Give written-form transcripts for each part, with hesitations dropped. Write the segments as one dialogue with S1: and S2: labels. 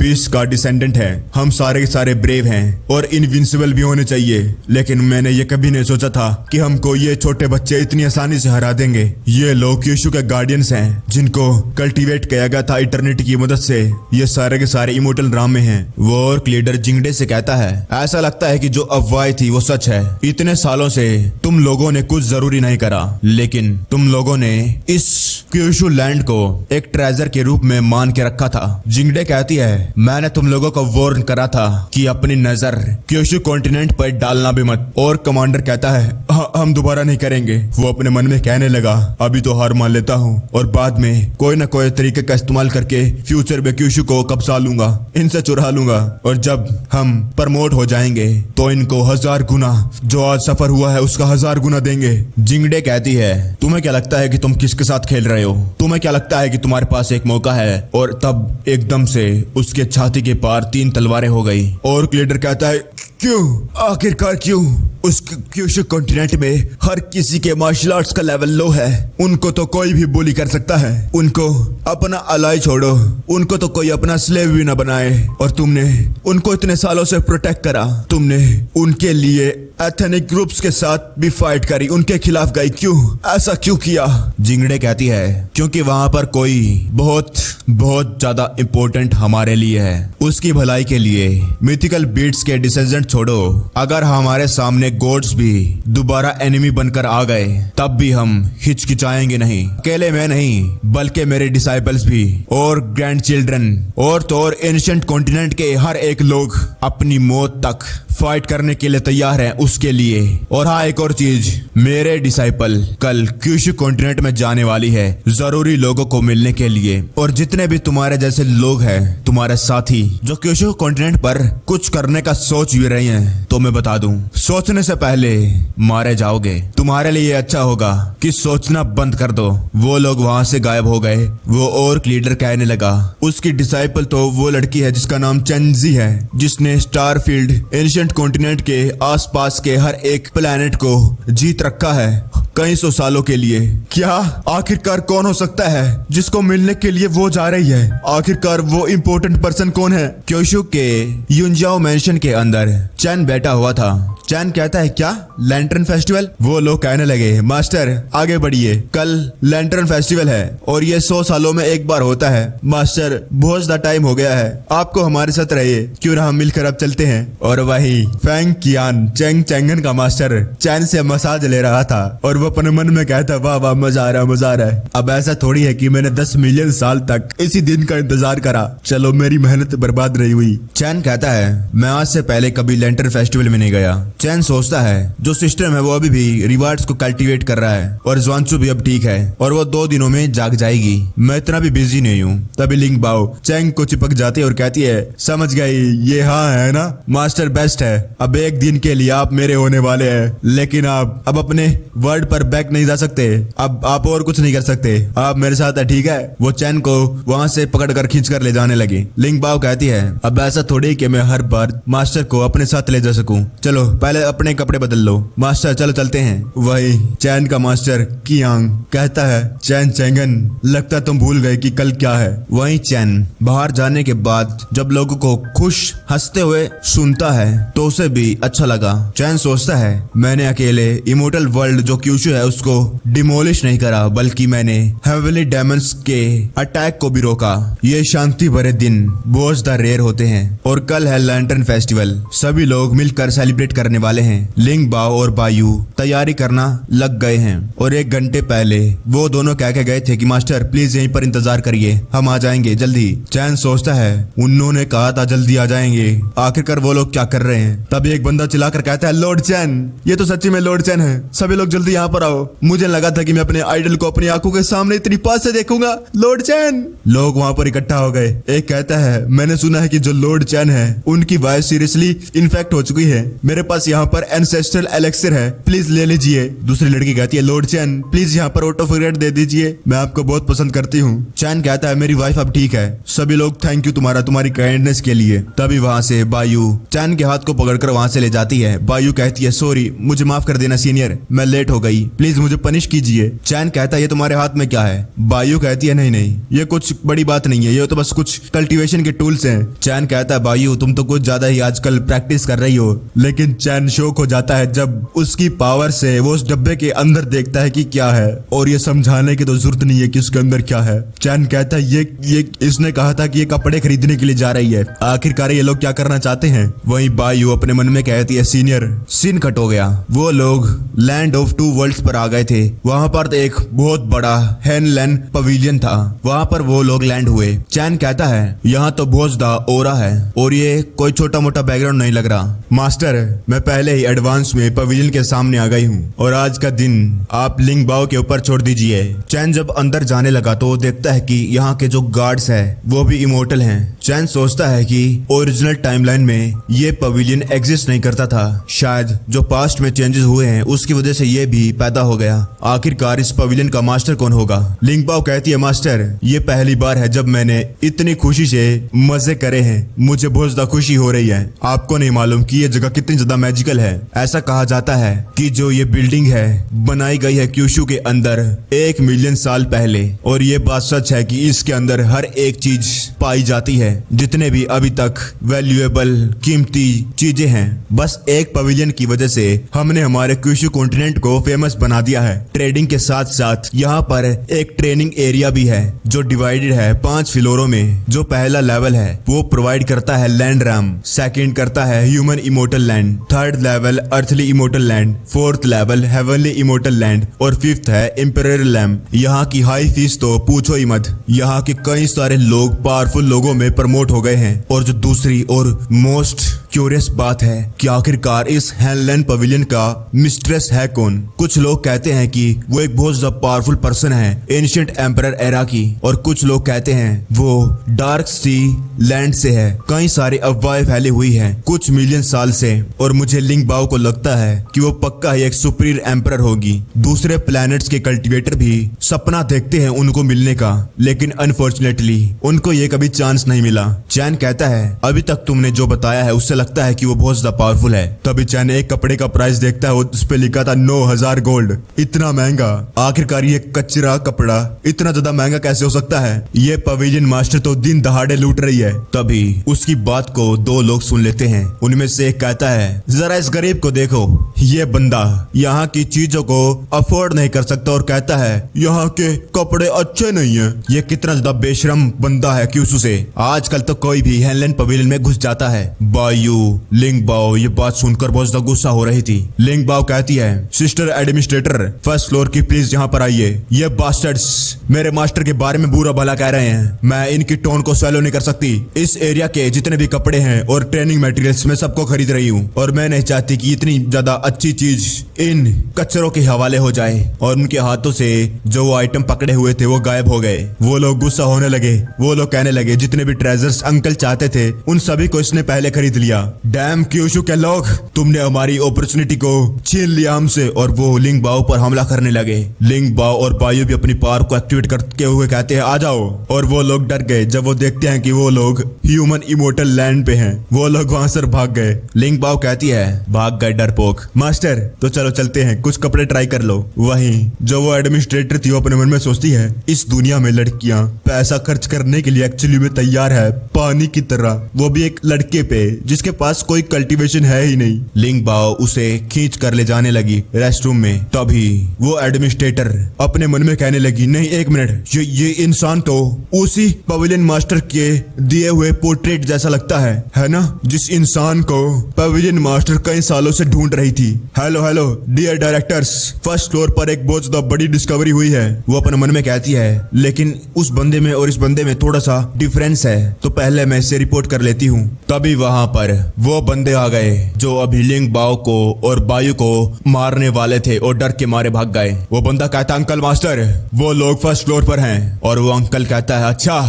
S1: Beast का descendant है। हम सारे के सारे ब्रेव हैं और इनविंसिबल भी होने चाहिए, लेकिन मैंने ये कभी नहीं सोचा था कि हमको ये छोटे बच्चे इतनी आसानी से हरा देंगे। ये लोग क्यूशु के गार्डियंस हैं, जिनको कल्टीवेट किया गया था इटर्निटी की मदद से। ये सारे के सारे इमोर्टल राम में हैं। वो ऑर्क लीडर जिंगडे से कहता है, ऐसा लगता है कि जो अफवाह थी वो सच है। इतने सालों से तुम लोगों ने कुछ जरूरी नहीं करा, लेकिन तुम लोगों ने इस क्यूशु लैंड को एक ट्रेजर के रूप में मान के रखा था। जिंगडे कहती है, मैंने तुम लोगों को वार्न करा था कि अपनी नजर क्यूशु कॉन्टिनेंट पर डालना भी मत। और कमांडर कहता है, हम दोबारा नहीं करेंगे। वो अपने मन में कहने लगा, अभी तो हार मान लेता हूँ और बाद में कोई ना कोई तरीके का इस्तेमाल करके फ्यूचर में क्यूशु को कब्जा लूंगा, इनसे चुरा लूंगा, और जब हम प्रमोट हो जाएंगे तो इनको 1000 गुना जो आज सफर हुआ है उसका 1000 गुना देंगे। जिंगडे कहती है, तुम्हें क्या लगता है कि तुम किसके साथ खेल रहे हो? तुम्हें क्या लगता है कि तुम्हारे पास एक मौका है? और तब एकदम से उसके छाती के पार 3 तलवारें हो गई। और लीडर कहता है, क्यों? आखिरकार क्यों? उस क्यूशु कॉन्टिनेंट में हर किसी के मार्शल आर्ट्स का लेवल लो है। उनको तो कोई भी बुली कर सकता है। उनको अपना अलाई छोड़ो, उनको तो कोई अपना स्लेव भी ना बनाए। और तुमने उनको इतने सालों से प्रोटेक्ट करा। तुमने उनके लिए एथनिक ग्रुप्स के साथ भी फाइट करी, उनके खिलाफ गई। क्यों? ऐसा क्यों किया? जिंगडे कहती है, क्योंकि वहां पर कोई बहुत ज्यादा इम्पोर्टेंट हमारे लिए है, उसकी भलाई के लिए। मिथिकल बीट्स के डिसेंडेंट छोड़ो, अगर हमारे सामने गॉड्स भी दोबारा एनिमी बनकर आ गए तब भी हम हिचकिचाएंगे नहीं। अकेले मैं नहीं, बल्कि मेरे डिसाइपल्स भी, और ग्रैंड चिल्ड्रन, और तो और एंशिएंट कॉन्टिनेंट के हर एक लोग अपनी मौत तक फाइट करने के लिए तैयार हैं उसके लिए। और हाँ, एक और चीज, मेरे डिसाइपल कल क्यूशु कॉन्टिनेंट में जाने वाली है जरूरी लोगों को मिलने के लिए। और जितने भी तुम्हारे जैसे लोग हैं, तुम्हारे साथी जो क्यूशु कॉन्टिनेंट पर कुछ करने का सोच भी रहे हैं, तो मैं बता दूं, सोचने से पहले मारे जाओगे। तुम्हारे लिए अच्छा होगा कि सोचना बंद कर दो। वो लोग वहां से गायब हो गए। वो ऑर्क लीडर कहने लगा, उसकी डिसाइपल तो वो लड़की है जिसका नाम चेंजी है, जिसने स्टारफील्ड एंशिएंट कॉन्टिनेंट के आसपास के हर एक प्लेनेट को जीत रखा है कई 100 सालों के लिए। क्या आखिरकार कौन हो सकता है जिसको मिलने के लिए वो जा रही है? आखिरकार वो इम्पोर्टेंट पर्सन कौन है? क्योशु के युनजाओ मेंशन के अंदर चैन बैठा हुआ था। चैन कहता है, क्या लैंटर्न फेस्टिवल? वो लोग कहने लगे, मास्टर आगे बढ़िए, कल लैंटर्न फेस्टिवल है और ये 100 सालों में एक बार होता है। मास्टर बहुत ज्यादा टाइम हो गया है, आपको हमारे साथ रहिए, क्यों ना हम मिलकर अब चलते हैं। और वही फैंग कियान चेंग चेंगन का मास्टर चैन से मसाज ले रहा था और वो अपने मन में कहता, वाह वाह, मजा आ रहा है, मजा आ रहा है। अब ऐसा थोड़ी है कि मैंने 10 मिलियन साल तक इसी दिन का इंतजार करा, चलो मेरी मेहनत बर्बाद नहीं हुई। चैन कहता है, मैं आज से पहले कभी लैंटर्न फेस्टिवल में नहीं गया। चैन सोचता है, जो सिस्टम है वो अभी भी रिवार्ड्स को कल्टीवेट कर रहा है और ज्वांचू भी अब ठीक है और वो 2 दिनों में जाग जाएगी। मैं इतना भी बिजी नहीं हूँ। तभी लिंग बाओ चैंग को चिपक जाती है और कहती है, समझ गई, ये हाँ है ना, मास्टर बेस्ट है। अब एक दिन के लिए आप मेरे होने वाले हैं, लेकिन आप अब अपने वर्ड पर बैक नहीं जा सकते। अब आप और कुछ नहीं कर सकते, आप मेरे साथ है, ठीक है? वो चैन को वहां से पकड़कर खींचकर ले जाने लगी। लिंग बाओ कहती है, अब ऐसा थोड़ी कि मैं हर बार मास्टर को अपने साथ ले जा सकूं। चलो पहले अपने कपड़े बदल लो। मास्टर चलो चलते हैं। वही चैन का मास्टर कियांग कहता है, चैन चेंगन, लगता तुम भूल गए कि कल क्या है। वही चैन बाहर जाने के बाद जब लोगों को खुश हंसते हुए सुनता है तो उसे भी अच्छा लगा। चैन सोचता है, मैंने अकेले इमोर्टल वर्ल्ड जो क्यूशु है उसको डिमोलिश नहीं करा, बल्कि मैंने हेवनली डेमन्स के अटैक को भी रोका। ये शांति भरे दिन बहुत ज्यादा रेयर होते हैं और कल है लैंटर्न फेस्टिवल। सभी लोग मिलकर सेलिब्रेट करने वाले हैं। लिंग बाओ और बायू तैयारी करना लग गए हैं और 1 घंटे पहले वो दोनों कह के गए थे कि मास्टर प्लीज यहीं पर इंतजार करिए, हम आ जाएंगे जल्दी। चैन सोचता है, उन्होंने कहा था जल्दी आ जाएंगे, आखिरकार वो लोग क्या कर रहे हैं? तभी एक बंदा चिल्लाकर कहता है, लॉर्ड चैन, ये तो सच्ची में लॉर्ड चैन है, सभी लोग जल्दी यहाँ पर आओ। मुझे लगा था कि मैं अपने आइडल को अपनी आंखों के सामने इतनी पास से देखूंगा। लॉर्ड चैन! लोग वहां पर इकट्ठा हो गए। एक कहता है, मैंने सुना है कि जो लॉर्ड चैन है उनकी वाइफ सीरियसली इन्फेक्ट हो चुकी है, मेरे पास यहाँ पर एंसेस्ट्रल एलेक्सिर है, प्लीज ले लीजिए। दूसरी लड़की कहती है, लॉर्ड चैन प्लीज यहाँ पर ऑटोफिगरेट दे दीजिए, मैं आपको बहुत पसंद करती हूँ। चैन कहता है, मेरी वाइफ अब ठीक है। सभी लोग थैंक यू तुम्हारी काइंडनेस के लिए। तभी वहां से बायू चैन के हाथ को पकड़कर वहां से ले जाती है। बायू कहती है, सॉरी, मुझे माफ कर देना सीनियर, मैं लेट हो गई। गई, प्लीज मुझे पनिश कीजिए। चैन कहता है ये तुम्हारे हाथ में क्या है? बायू कहती है नहीं नहीं, ये कुछ बड़ी बात नहीं है, ये तो बस कुछ कल्टीवेशन के टूल्स हैं। चैन कहता है बायू तुम तो कुछ ज्यादा ही आजकल प्रैक्टिस कर रही हो। लेकिन चैन शॉक हो जाता है जब उसकी पावर से वो उस डब्बे के अंदर देखता है कि क्या है, और ये समझाने की तो जरूरत नहीं है कि उसके अंदर क्या है। चैन कहता है ये इसने कहा था कि ये कपड़े खरीदने के लिए जा रही है, आखिरकार ये लोग क्या करना चाहते हैं? वहीं बायू अपने मन में कहती है सीनियर, सीन कट हो गया। वो लोग लैंड ऑफ टू वर्ल्ड्स पर आ गए थे। वहां पर एक बहुत बड़ा हेनलैंड पवेलियन था, वहां पर वो लोग लैंड हुए। चैन कहता है यहाँ तो बहुत ज्यादा ओरा है और ये कोई छोटा मोटा बैकग्राउंड नहीं लग रहा। मास्टर मैं पहले ही एडवांस में पवेलियन के सामने आ गई हूँ और आज का दिन आप लिंग बाओ के ऊपर छोड़ दीजिए। चैन जब अंदर जाने लगा तो वो देखता है कि यहाँ के जो गार्ड्स है वो भी इमोर्टल हैं। चैन सोचता है कि ओरिजिनल टाइमलाइन में ये पवेलियन एग्जिस्ट नहीं करता था, शायद जो पास्ट में चेंजेस हुए हैं उसकी वजह से ये भी पैदा हो गया। आखिरकार इस पवेलियन का मास्टर कौन होगा? लिंग बाओ कहती है मास्टर ये पहली बार है जब मैंने इतनी खुशी से मजे करे हैं, मुझे बहुत ज्यादा खुशी हो रही है। आपको नहीं मालूम कि ये जगह कितनी ज्यादा मैजिकल है। ऐसा कहा जाता है कि जो ये बिल्डिंग है बनाई गई है क्यूशु के अंदर 1 मिलियन साल पहले, और ये बात सच है कि इसके अंदर हर एक चीज पाई जाती है, जितने भी अभी तक वैल्यूएबल कीमती चीजें हैं। बस एक पवेलियन की वजह से हमने हमारे क्यूशु कॉन्टिनेंट को फेमस बना दिया है। ट्रेडिंग के साथ साथ यहाँ पर एक ट्रेनिंग एरिया भी है जो डिवाइडेड है 5 फ्लोरों में। जो पहला लेवल है वो प्रोवाइड करता है लैंड रैम, सेकंड करता है human immortal land, third level earthly immortal land, fourth level heavenly immortal land और फिफ्थ है इंपीरियल लैंड। यहाँ की हाई फीस तो पूछो ही मत। यहाँ के कई सारे लोग पावरफुल लोगों में प्रमोट हो गए हैं। और जो दूसरी और मोस्ट क्यूरियस बात है कि आखिरकार इस हेनलैंड पवेलियन का मिस्ट्रेस है कौन? कुछ लोग कहते हैं कि वो एक बहुत ज्यादा पावरफुल पर्सन है एंशिएंट एम्परर एरा की, और कुछ लोग कहते हैं वो डार्क सी लैंड से है। कई सारी अफवाहें फैली हुई है कुछ मिलियन साल से, और मुझे लिंग बाओ को लगता है कि वो पक्का ही एक सुपीरियर एम्परर होगी। दूसरे प्लैनेट्स के कल्टीवेटर भी सपना देखते हैं उनको मिलने का, लेकिन अनफॉर्चुनेटली उनको ये कभी चांस नहीं मिला। चैन कहता है अभी तक तुमने जो बताया है उससे लगता है कि वो बहुत ज्यादा पावरफुल है। तभी चैन एक कपड़े का प्राइस देखता है, उस पे लिखा था 9000 गोल्ड। इतना महंगा? आखिरकार ये कचरा कपड़ा इतना ज्यादा महंगा कैसे हो सकता है? ये पवेलियन मास्टर तो दिन दहाड़े लूट रही है। तभी उसकी बात को 2 लोग सुन लेते हैं। उनमें से एक कहता है जरा इस गरीब को देखो, ये बंदा यहाँ की चीजों को अफोर्ड नहीं कर सकता और कहता है यहाँ के कपड़े अच्छे नहीं है। ये कितना ज्यादा बेशरम बंदा है क्यूशु से। आजकल तो कोई भी हेनलैंड पवेलियन में घुस जाता है। बायू लिंग बाओ ये बात सुनकर बहुत ज्यादा गुस्सा हो रही थी। लिंग बाओ कहती है सिस्टर एडमिनिस्ट्रेटर फर्स्ट फ्लोर की प्लीज यहाँ पर आइए। ये बास्टर्ड्स मेरे मास्टर के बारे में बुरा भला कह रहे हैं, मैं इनकी टोन को सैलो नहीं कर सकती। इस एरिया के जितने भी कपड़े हैं और ट्रेनिंग मटेरियल्स मैं सबको खरीद रही हूँ, और मैं नहीं चाहती कि इतनी ज्यादा अच्छी चीज इन कचरों के हवाले हो जाए। और उनके हाथों से जो वो आइटम पकड़े हुए थे वो गायब हो गए। वो लोग गुस्सा होने लगे। वो लोग कहने लगे जितने भी ट्रेजर्स अंकल चाहते थे उन सभी को इसने पहले खरीद लिया। डैम क्यूशु के लोग, तुमने हमारी अपॉर्चुनिटी को छीन लिया हमसे। और वो लिंग बाओ पर हमला करने लगे। लिंग बाओ और बायू भी अपनी पावर को एक्टिवेट करते हुए कहते हैं आ जाओ। और वो लोग डर गए जब वो देखते हैं कि वो लोग ह्यूमन इमोर्टल लैंड पे हैं। वो लोग वहां से भाग गए। लिंग बाओ कहती है भाग गए डरपोक। मास्टर तो चलो चलते हैं, कुछ कपड़े ट्राई कर लो। वहीं जो वो एडमिनिस्ट्रेटर थी वो अपने मन में सोचती है इस दुनिया में लड़कियां पैसा खर्च करने के लिए एक्चुअली में तैयार है, पानी की तरह, वो भी एक लड़के पे जिसके पास कोई कल्टीवेशन है ही नहीं। लिंग बाओ उसे खींच कर ले जाने लगी रेस्टरूम में। तभी वो एडमिनिस्ट्रेटर अपने मन में कहने लगी नहीं एक मिनट, ये इंसान तो उसी पवेलियन मास्टर के दिए हुए पोर्ट्रेट जैसा लगता है ना, जिस इंसान को पवेलियन मास्टर कई सालों से ढूंढ रही थी। Hello hello dear directors, first floor पर एक बहुत ज्यादा बड़ी डिस्कवरी हुई है, वो अपने मन में कहती है। लेकिन उस बंदे में और इस बंदे में थोड़ा सा डिफरेंस है, तो पहले मैं इसे रिपोर्ट कर लेती हूँ। तभी वहां पर वो बंदे आ गए जो अभी लिंग बाओ को और बायू को मारने वाले थे और डर के मारे भाग गए। वो बंदा कहता अंकल मास्टर वो लोग फर्स्ट फ्लोर पर हैं। और वो अंकल कहता है अच्छा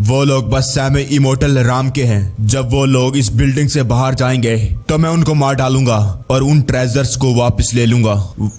S1: वो लोग बस सैमी इमोर्टल राम के हैं। जब वो लोग इस बिल्डिंग से बाहर जाएंगे तो मैं उनको मार डालूंगा और उन ट्रेजर्स को वापस ले लूंगा।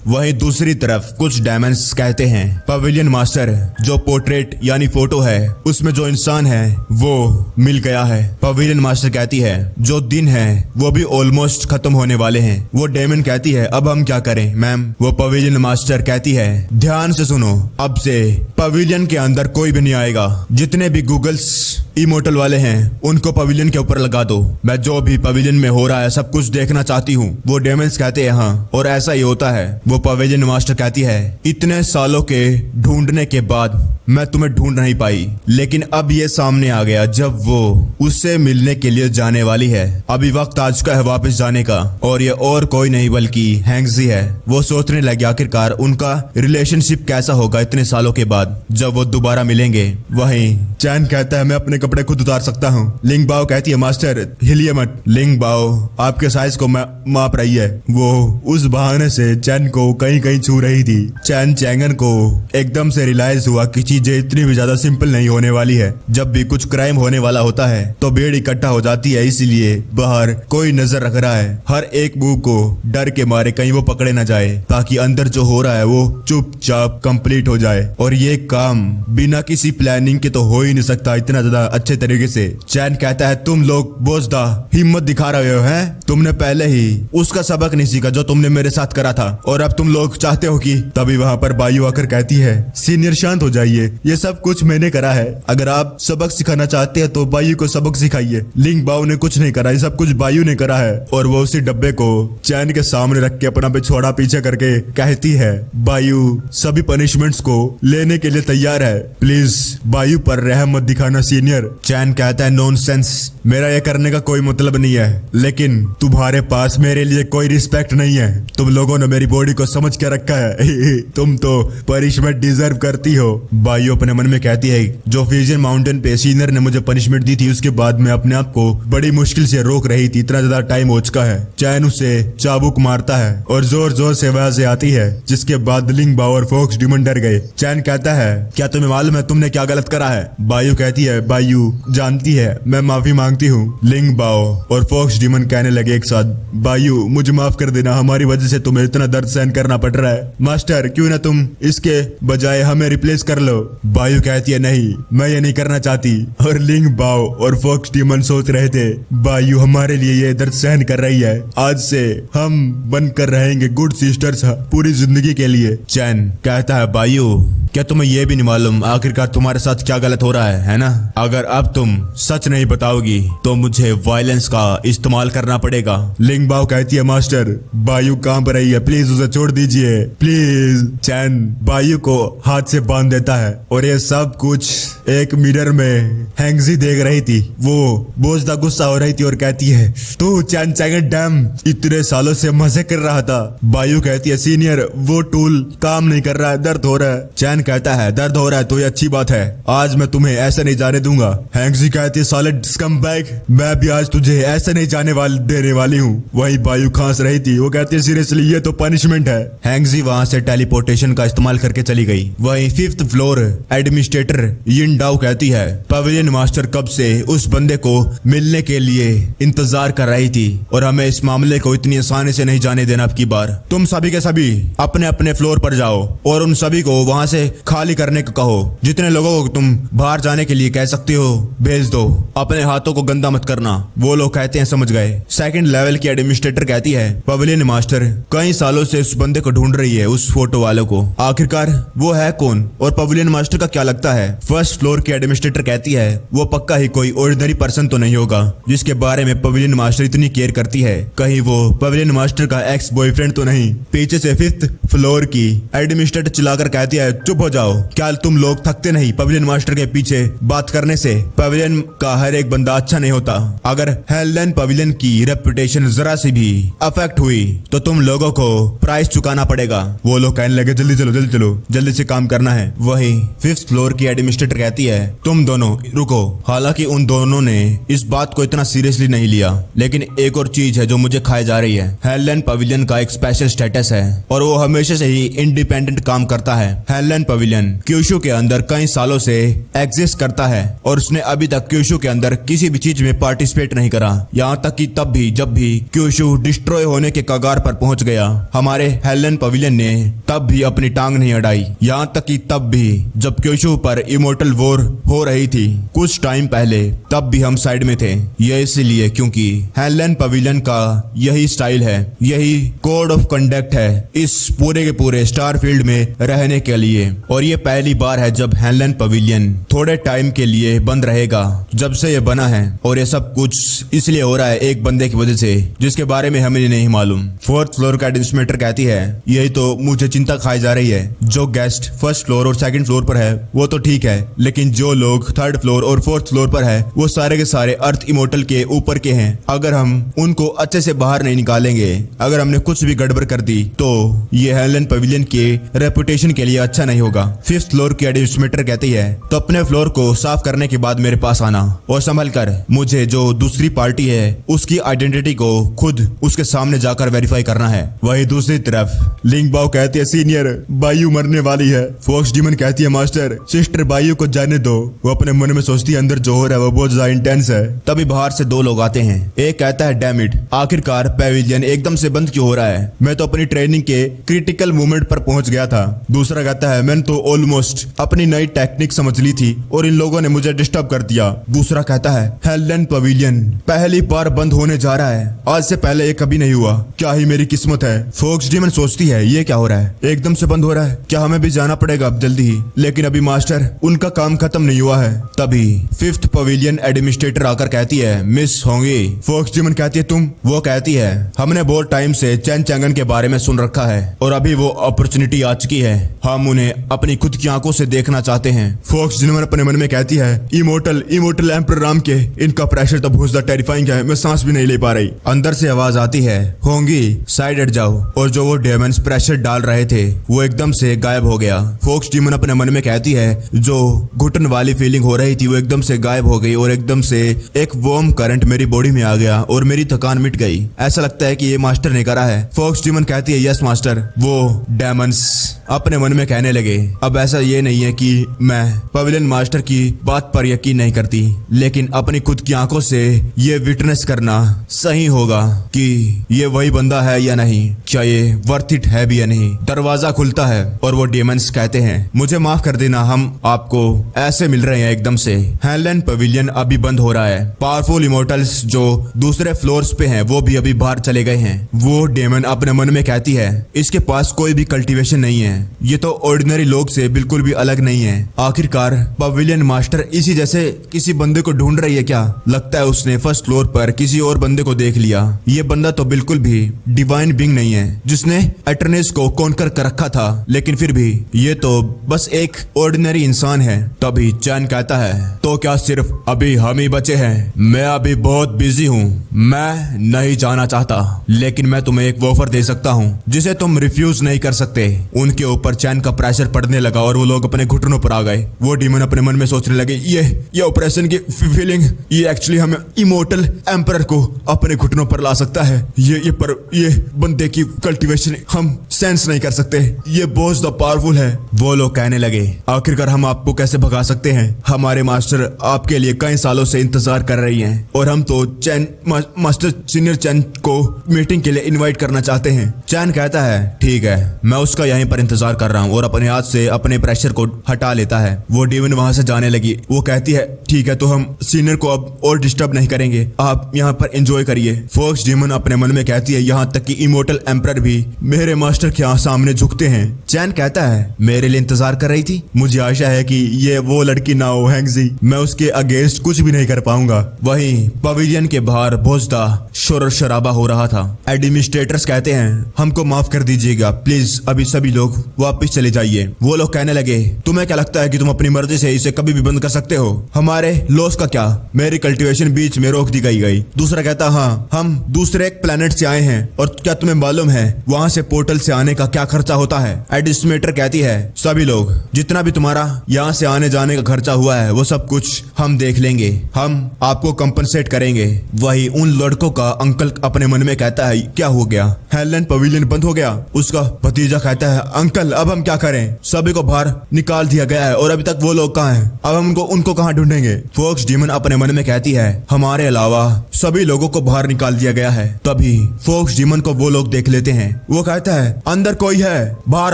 S1: वहीं दूसरी तरफ कुछ डायमंड्स कहते हैं पवेलियन मास्टर जो पोर्ट्रेट यानी फोटो है उसमें जो इंसान है वो मिल गया है। पवेलियन मास्टर कहती है जो दिन है वो भी ऑलमोस्ट खत्म होने वाले हैं। वो डेमन कहती है अब हम क्या करें मैम। वो पवेलियन मास्टर कहती है ध्यान से सुनो, अब से पवेलियन के अंदर कोई भी नहीं आएगा। जितने भी गूगल्स इमोर्टल वाले हैं उनको पवेलियन के ऊपर लगा दो। मैं जो भी पवेलियन में हो रहा है सब कुछ देखना चाहती हूँ। वो डेमन्स कहते हैं हाँ, और ऐसा ही होता है। वो पवेलियन मास्टर कहती है इतने सालों के ढूंढने के बाद मैं तुम्हें ढूंढ नहीं पाई, लेकिन अब ये सामने आ गया जब वो उससे मिलने के लिए जाने वाली है। अभी वक्त आ चुका है वापस जाने का, और ये और कोई नहीं बल्कि हैंक्सी है। वो सोचने लगे आखिरकार उनका रिलेशनशिप कैसा होगा इतने सालों के बाद जब वो दोबारा मिलेंगे। वहीं चैन कहता है मैं अपने कपड़े खुद उतार सकता हूँ। लिंग बाओ कहती है मास्टर हिलिए मत। लिंग बाओ आपके साइज को माप रही है। वो उस बहाने से चैन को कहीं कहीं छू रही थी। चैन चैंगन को एकदम से रियलाइज हुआ कि चीजें इतनी भी ज्यादा सिंपल नहीं होने वाली है। जब भी कुछ क्राइम होने वाला होता है तो भीड़ इकट्ठा हो जाती है, इसलिए बाहर कोई नजर रख रहा है। हर एक मूव को डर के मारे कहीं वो पकड़े ना जाए, ताकि अंदर जो हो रहा है वो चुपचाप कंप्लीट हो जाए। और ये काम बिना किसी प्लानिंग के तो हो ही नहीं सकता इतना ज्यादा अच्छे तरीके से। चैन कहता है तुम लोग बोझदा हिम्मत दिखा रहे हो हैं? तुमने पहले ही उसका सबक नहीं सीखा जो तुमने मेरे साथ करा था, और अब तुम लोग चाहते हो कि। तभी वहां पर बायू आकर कहती है सीनियर शांत हो जाइए, ये सब कुछ मैंने करा है। अगर आप सबक सिखाना चाहते हैं तो बायू को सबक सिखाइए। लिंग बाओ ने कुछ नहीं करा, ये सब कुछ बायू ने करा है। और वो उसी डब्बे को चैन के सामने रख के अपना पिछवाड़ा पीछे करके कहती है बायू सभी पनिशमेंट्स को लेने के लिए तैयार है, प्लीज बायू पर रहम मत दिखाना सीनियर। चैन कहता है नॉनसेंस, मेरा ये करने का कोई मतलब नहीं है, लेकिन तुम्हारे पास मेरे लिए कोई रिस्पेक्ट नहीं है। तुम लोगों ने मेरी बॉडी को समझ के रखा है तुम तो पनिशमेंट डिजर्व करती हो। बायू अपने मन में कहती है जो फ्यूजन माउंटेन पे सीनियर ने मुझे पनिशमेंट दी थी उसके बाद मैं अपने आप को बड़ी मुश्किल से रोक रही थी, इतना ज्यादा टाइम हो चुका है। चैन उसे चाबुक मारता है और जोर जोर से आवाज़ें आती है, जिसके बाद लिंग बाओ और फॉक्स डिमन डर गए। चैन कहता है क्या तुम्हें मालूम है तुमने क्या गलत करा है? बायू कहती है बायू जानती है, मैं माफी मांगती हूँ। लिंग बाओ और फॉक्स डिमन कहने लगे एक साथ बायू मुझे माफ कर देना, हमारी वजह से तुम्हें इतना दर्द सहन करना पड़ रहा है। मास्टर क्यों ना तुम इसके बजाय हमें रिप्लेस कर लो। बायू कहती है नहीं मैं ये नहीं करना चाहती। और लिंग बाओ और फॉक्स डिमन सोच रहे थे बायू हमारे लिए ये दर्द सहन कर रही है, आज से हम बनकर रहेंगे गुड सिस्टर्स पूरी जिंदगी के लिए। चैन कहता है बायू क्या तुम्हें यह भी नहीं मालूम आखिरकार तुम्हारे साथ क्या गलत हो रहा है ना? अगर अब तुम सच नहीं बताओगी तो मुझे वायलेंस का इस्तेमाल करना पड़ेगा। लिंग बाओ कहती है मास्टर बायू कांप रही है, प्लीज उसे छोड़ दीजिए प्लीज। चैन बायू को हाथ से बांध देता है और ये सब कुछ एक मिरर में हैंक्सी देख रही थी। वो बोझदा गुस्सा हो रही थी और कहती है तू चैन चैंगन डैम इतने सालों से मजे कर रहा था। बायू कहती है सीनियर वो टूल काम नहीं कर रहा है, दर्द हो रहा है। चैन कहता है दर्द हो रहा है तो ये अच्छी बात है, आज मैं तुम्हें ऐसे नहीं जाने दूंगा। हैंक्सी कहती है सॉलिड स्कमबैग, मैं भी आज तुझे ऐसे नहीं जाने देने वाली हूँ। वही बायू खांस रही थी, वो कहती है सीरियसली ये तो पनिशमेंट है। हैंक्सी वहां से टेलीपोर्टेशन का इस्तेमाल करके चली गई। वही 5th फ्लोर एडमिनिस्ट्रेटर यिन डाओ कहती है पवेलियन मास्टर कब से उस बंदे को मिलने के लिए इंतजार कर रही थी, और हमें इस मामले को इतनी आसानी से नहीं जाने देना। अब की बार तुम सभी के सभी अपने अपने फ्लोर पर जाओ और उन सभी को वहां से खाली करने को कहो। जितने लोगों को तुम बाहर जाने के लिए कह सकती हो भेज दो, अपने हाथों को गंदा मत करना। वो लोग कहते हैं समझ गए। 2nd लेवल की एडमिनिस्ट्रेटर कहती है पवेलियन मास्टर कई सालों से उस बंदे को ढूंढ रही है, उस फोटो वालों को, आखिरकार वो है कौन और पवेलियन मास्टर का क्या लगता है? 1st फ्लोर की एडमिनिस्ट्रेटर कहती है वो पक्का ही कोई ऑर्डिनरी पर्सन तो नहीं होगा जिसके बारे में पवेलियन मास्टर इतनी केयर करती है, कहीं वो पवेलियन मास्टर का एक्स बॉयफ्रेंड तो नहीं। पीछे से 5th फ्लोर की एडमिनिस्ट्रेटर चिल्लाकर कहती है चुप हो जाओ, क्या तुम लोग थकते नहीं पवेलियन मास्टर के पीछे बात करने से? पवेलियन का हर एक बंदा अच्छा नहीं होता, अगर हेलन पवेलियन की रेपुटेशन जरा सी भी अफेक्ट हुई तो तुम लोगों को प्राइस चुकाना पड़ेगा। वो लोग कहने लगे जल्दी चलो जल्दी चलो, जल्दी से काम करना है। वही 5th फ्लोर की एडमिनिस्ट्रेटर कहती है तुम दोनों रुको। हालांकि उन दोनों ने इस बात को इतना सीरियसली नहीं लिया, लेकिन एक और चीज है जो मुझे खाई जा रही है। हेलन पवेलियन का एक स्पेशल स्टेटस है और वो हमेशा से ही इंडिपेंडेंट काम करता है। हेलन पवेलियन क्यूशु के अंदर कई सालों से एग्जिस्ट करता है और उसने अभी तक क्यूशु के अंदर किसी भी चीज में पार्टिसिपेट नहीं करा। यहाँ तक कि तब भी जब भी क्यूशु डिस्ट्रॉय होने के कगार पर पहुंच गया, हमारे हेलन पवेलियन ने तब भी अपनी टांग नहीं अड़ाई। यहाँ तक कि तब भी जब क्यूशु पर इमोर्टल वॉर हो रही थी कुछ टाइम पहले, तब भी हम साइड में थे। यह इसलिए क्योंकि हेलन पवेलियन का यही स्टाइल है, यही कोड ऑफ कंडक्ट है इस पूरे के पूरे स्टारफील्ड में रहने के लिए। और ये पहली बार है जब हेलन पवेलियन थोड़े टाइम के लिए बंद रहेगा जब से ये बना है। और ये सब कुछ इसलिए हो रहा है एक बंदे की वजह से जिसके बारे में हमें नहीं मालूम। फोर्थ फ्लोर का एडमिनिस्ट्रेटर कहती है यही तो मुझे चिंता खाई जा रही है। जो गेस्ट फर्स्ट फ्लोर और सेकंड फ्लोर पर है वो तो ठीक है, लेकिन जो लोग थर्ड फ्लोर और फोर्थ फ्लोर पर है वो सारे के सारे अर्थ इमोर्टल के ऊपर के हैं। अगर हम उनको अच्छे से बाहर नहीं निकालेंगे, अगर हमने कुछ भी गड़बड़ कर दी तो ये हेलन पवेलियन के रेपुटेशन के लिए अच्छा नहीं होगा। फिफ्थ फ्लोर की एडमिनिस्ट्रेटर कहती है तो अपने फ्लोर को साफ करने के बाद मेरे पास आना और संभल कर। मुझे जो दूसरी पार्टी है उसकी आइडेंटिटी को खुद उसके सामने जाकर वेरीफाई करना है। वही दूसरी तरफ लिंगबाओ कहती है सीनियर बायू मरने वाली है। फोक्स डीमन कहती है मास्टर सिस्टर बायू को जाने दो। वो अपने मन में सोचती है अंदर जो हो रहा है वो बहुत ज्यादा इंटेंस है। तभी बाहर से दो लोग आते हैं। एक कहता है डैम इट, आखिरकार पेविलियन एकदम से बंद क्यों हो रहा है? मैं तो अपनी ट्रेनिंग के क्रिटिकल मोमेंट पर पहुंच गया था। दूसरा कहता है मैंने तो ऑलमोस्ट अपनी नई टेक्निक समझ ली थी और इन लोगों ने मुझे डिस्टर्ब कर दिया। दूसरा कहता है हेलन पवेलियन पहली बार बंद होने जा रहा है, आज से पहले ये कभी नहीं हुआ। क्या ही मेरी किस्मत है। फोक्स डीमन सोचती है ये क्या हो रहा है, एकदम से बंद हो रहा है, क्या हमें भी जाना पड़ेगा अब जल्दी ही? लेकिन अभी मास्टर उनका काम खत्म नहीं हुआ है। तभी फिफ्थ पवेलियन एडमिनिस्ट्रेटर आकर कहती है मिस होंगी। फोक्स डीमन कहती है तुम? वो कहती है हमने बहुत टाइम से चैन चैंगन के बारे में सुन रखा है और अभी वो अपॉर्चुनिटी आ चुकी है, हम उन्हें अपनी खुद की आंखों से देखना चाहते हैं। फोक्स डीमन अपने मन में कहती है इमोर्टल एम्परर राम के, इनका प्रेशर तो बहुत ज्यादा टेरिफाइंग है, मैं सांस भी नहीं ले पा रही। अंदर से आवाज आती है होंगी साइड हट जाओ। और जो वो डेमंस प्रेशर डाल रहे थे वो एकदम से गायब हो गया। फोक्स डीमन अपने मन में कहती है जो घुटन वाली फीलिंग हो रही थी वो एकदम से गायब हो गई और एकदम से एक वार्म करंट मेरी बॉडी में आ गया और मेरी थकान मिट गई। ऐसा लगता है कि ये मास्टर ने करा है। फोक्स डीमन कहती है यस मास्टर। वो डेमंस अपने मन में कहने लगे अब ऐसा ये नहीं है कि मैं पवेलियन मास्टर की बात पर यकीन नहीं करती, लेकिन अपनी खुद की आंखों से ये विटनेस करना सही होगा कि ये वही बंदा है या नहीं, क्या ये वर्थ इट है भी या नहीं। दरवाजा खुलता है और वो डेमंस कहते हैं मुझे माफ कर देना, हम आपको ऐसे मिल रहे हैं एकदम से। हेलन पवेलियन अभी बंद हो रहा है। पावरफुल इमोर्टल्स जो दूसरे फ्लोर्स पे हैं वो भी अभी बाहर चले गए हैं। वो डेमन अपने मन में कहती है इसके पास कोई भी कल्टीवेशन नहीं है, ये तो ऑर्डिनरी लोग से बिल्कुल भी अलग नहीं है। आखिरकार पवेलियन मास्टर इसी जैसे किसी बंदे को ढूंढ रही है क्या? लगता है उसने फर्स्ट फ्लोर पर किसी और बंदे को देख लिया। ये बंदा तो बिल्कुल भी डिवाइन बीइंग नहीं है जिसने एटर्नेस को कॉन्कर कर रखा था, लेकिन फिर भी ये तो बस एक ऑर्डिनरी इंसान है। तभी चैन कहता है तो क्या सिर्फ अभी हम ही बचे हैं? मैं अभी बहुत बिजी हूँ, मैं नहीं जाना चाहता, लेकिन मैं तुम्हें एक ऑफर दे सकता हूँ जिसे तुम रिफ्यूज नहीं कर सकते। उनके ऊपर चैन का प्रेशर पड़ने लगा और वो लोग अपने घुटनों पर आ गए। वो डीमन अपने मन में सोचने लगे ये ऑपरेशन की फीलिंग ये एक्चुअली हमें इमोर्टल एम्परर को अपने घुटनों पर ला सकता है। ये बंदे की कल्टीवेशन हम सेंस नहीं कर सकते, ये बहुत ज्यादा पावरफुल है। वो लोग कहने लगे आखिरकार हम आपको कैसे भगा सकते हैं? हमारे मास्टर आपके लिए कई सालों से इंतजार कर रही हैं और हम तो चैन मास्टर सीनियर चैन को मीटिंग के लिए इनवाइट करना चाहते हैं। चैन कहता है ठीक है, मैं उसका यहीं पर इंतजार कर रहा हूँ और अपने हाथ से अपने प्रेशर को हटा लेता है। वो डीमन वहां से जाने लगी। वो कहती है ठीक है, तो हम सीनियर को अब और डिस्टर्ब नहीं करेंगे, आप यहाँ पर एंजॉय करिए। फोक्स डीमन अपने मन में कहती है यहाँ तक कि इमोर्टल एम्परर भी मेरे मास्टर के सामने झुकते हैं। चैन कहता है मेरे लिए इंतजार कर रही थी, मुझे आशा है कि ये वो लड़की ना हो हैंगजी, मैं उसके अगेंस्ट कुछ भी नहीं कर पाऊंगा। वहीं पवेलियन के बाहर बहुत ज्यादा शोर शराबा हो रहा था। एडमिनिस्ट्रेटर्स कहते हैं हमको माफ कर दीजिएगा प्लीज, अभी सभी लोग वापस चले जाइए। वो लोग कहने लगे तुम्हें क्या लगता है कि तुम अपनी मर्जी से इसे कभी भी बंद कर सकते हो? हमारे लॉस का क्या? मेरी कल्टीवेशन बीच में रोक दी गई। दूसरा कहता हाँ, हम दूसरे एक प्लेनेट से आए हैं और क्या तुम्हें मालूम है वहां से पोर्टल से आने का क्या खर्चा होता है? एडमिनिस्ट्रेटर कहती है सभी लोग जितना भी तुम्हारा यहाँ से आने जाने का खर्चा हुआ है वो सब कुछ हम देख लेंगे, हम आपको कंपनसेट करेंगे। वही उन लड़कों का अंकल अपने मन में कहता है क्या हो गया, हेलन पवेलियन बंद हो गया। उसका भतीजा कहता है अंकल अब हम क्या करें, सभी को बाहर निकाल दिया गया है और अभी तक वो लोग कहाँ हैं, अब हम उनको कहाँ ढूंढेंगे। फोक्स डीमन अपने मन में कहती है हमारे अलावा सभी लोगों को बाहर निकाल दिया गया है। तभी फोक्स डीमन को वो लोग देख लेते हैं। वो कहता है अंदर कोई है, बाहर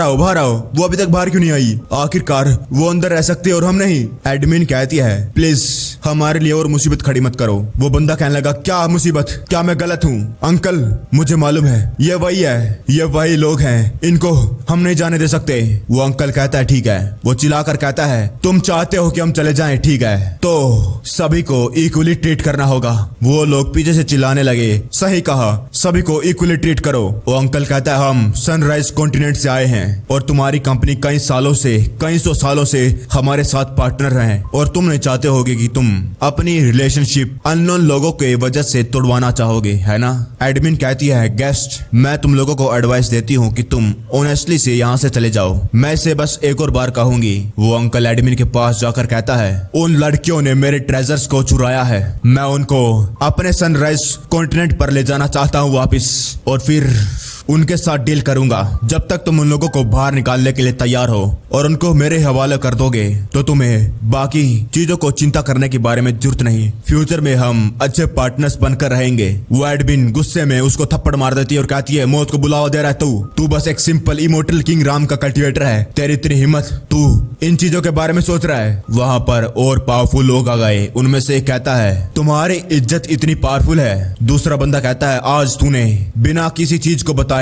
S1: आओ बाहर आओ। वो अभी तक बाहर क्यों नहीं आई, आखिरकार वो अंदर रह सकती है और हम नहीं। एडमिन कहती है प्लीज हमारे लिए और मुसीबत खड़ी मत करो। वो बंदा कहने लगा क्या मुसीबत, क्या मैं गलत हूँ? अंकल मुझे मालूम है ये वही है, ये वही लोग हैं, इनको हम नहीं जाने दे सकते। वो अंकल कहता है ठीक है। वो चिल्लाकर कहता है तुम चाहते हो कि हम चले जाएं, ठीक है तो सभी को इक्वली ट्रीट करना होगा। वो लोग पीछे से चिल्लाने लगे सही कहा, सभी को इक्वली ट्रीट करो। वो अंकल कहता है हम सनराइज कॉन्टिनेंट से आए हैं और तुम्हारी कंपनी कई सौ सालों से हमारे साथ पार्टनर हैं और तुम नहीं चाहते होगे कि तुम अपनी रिलेशनशिप अननोन लोगों के वजह से तोड़वाना चाहोगे, है ना। एडमिन कहती है गेस्ट मैं तुम लोगों को एडवाइस देती हूँ कि तुम ऑनेस्टली से यहाँ से चले जाओ। मैं इसे बस एक और बार कहूंगी। वो अंकल एडमिन के पास जाकर कहता है उन लड़कियों ने मेरे ट्रेजर्स को चुराया है, मैं उनको अपने सनराइज कॉन्टिनेंट पर ले जाना चाहता हूँ वापिस और फिर उनके साथ डील करूंगा। जब तक तुम उन लोगों को बाहर निकालने के लिए तैयार हो और उनको मेरे हवाले कर दोगे तो तुम्हें बाकी चीजों को चिंता करने के बारे में जरूरत नहीं। फ्यूचर में हम अच्छे पार्टनर्स बनकर रहेंगे। वो एडमिन गुस्से में उसको थप्पड़ मार देती है और कहती है मौत को बुलावा दे रहा है तू बस एक सिंपल इमोर्टल किंग राम का कल्टिवेटर है, तेरी इतनी हिम्मत, तू इन चीजों के बारे में सोच रहा है। वहां पर और पावरफुल लोग आ गए। उनमें से एक कहता है तुम्हारी इज्जत इतनी पावरफुल है। दूसरा बंदा कहता है आज तूने बिना किसी चीज को बताए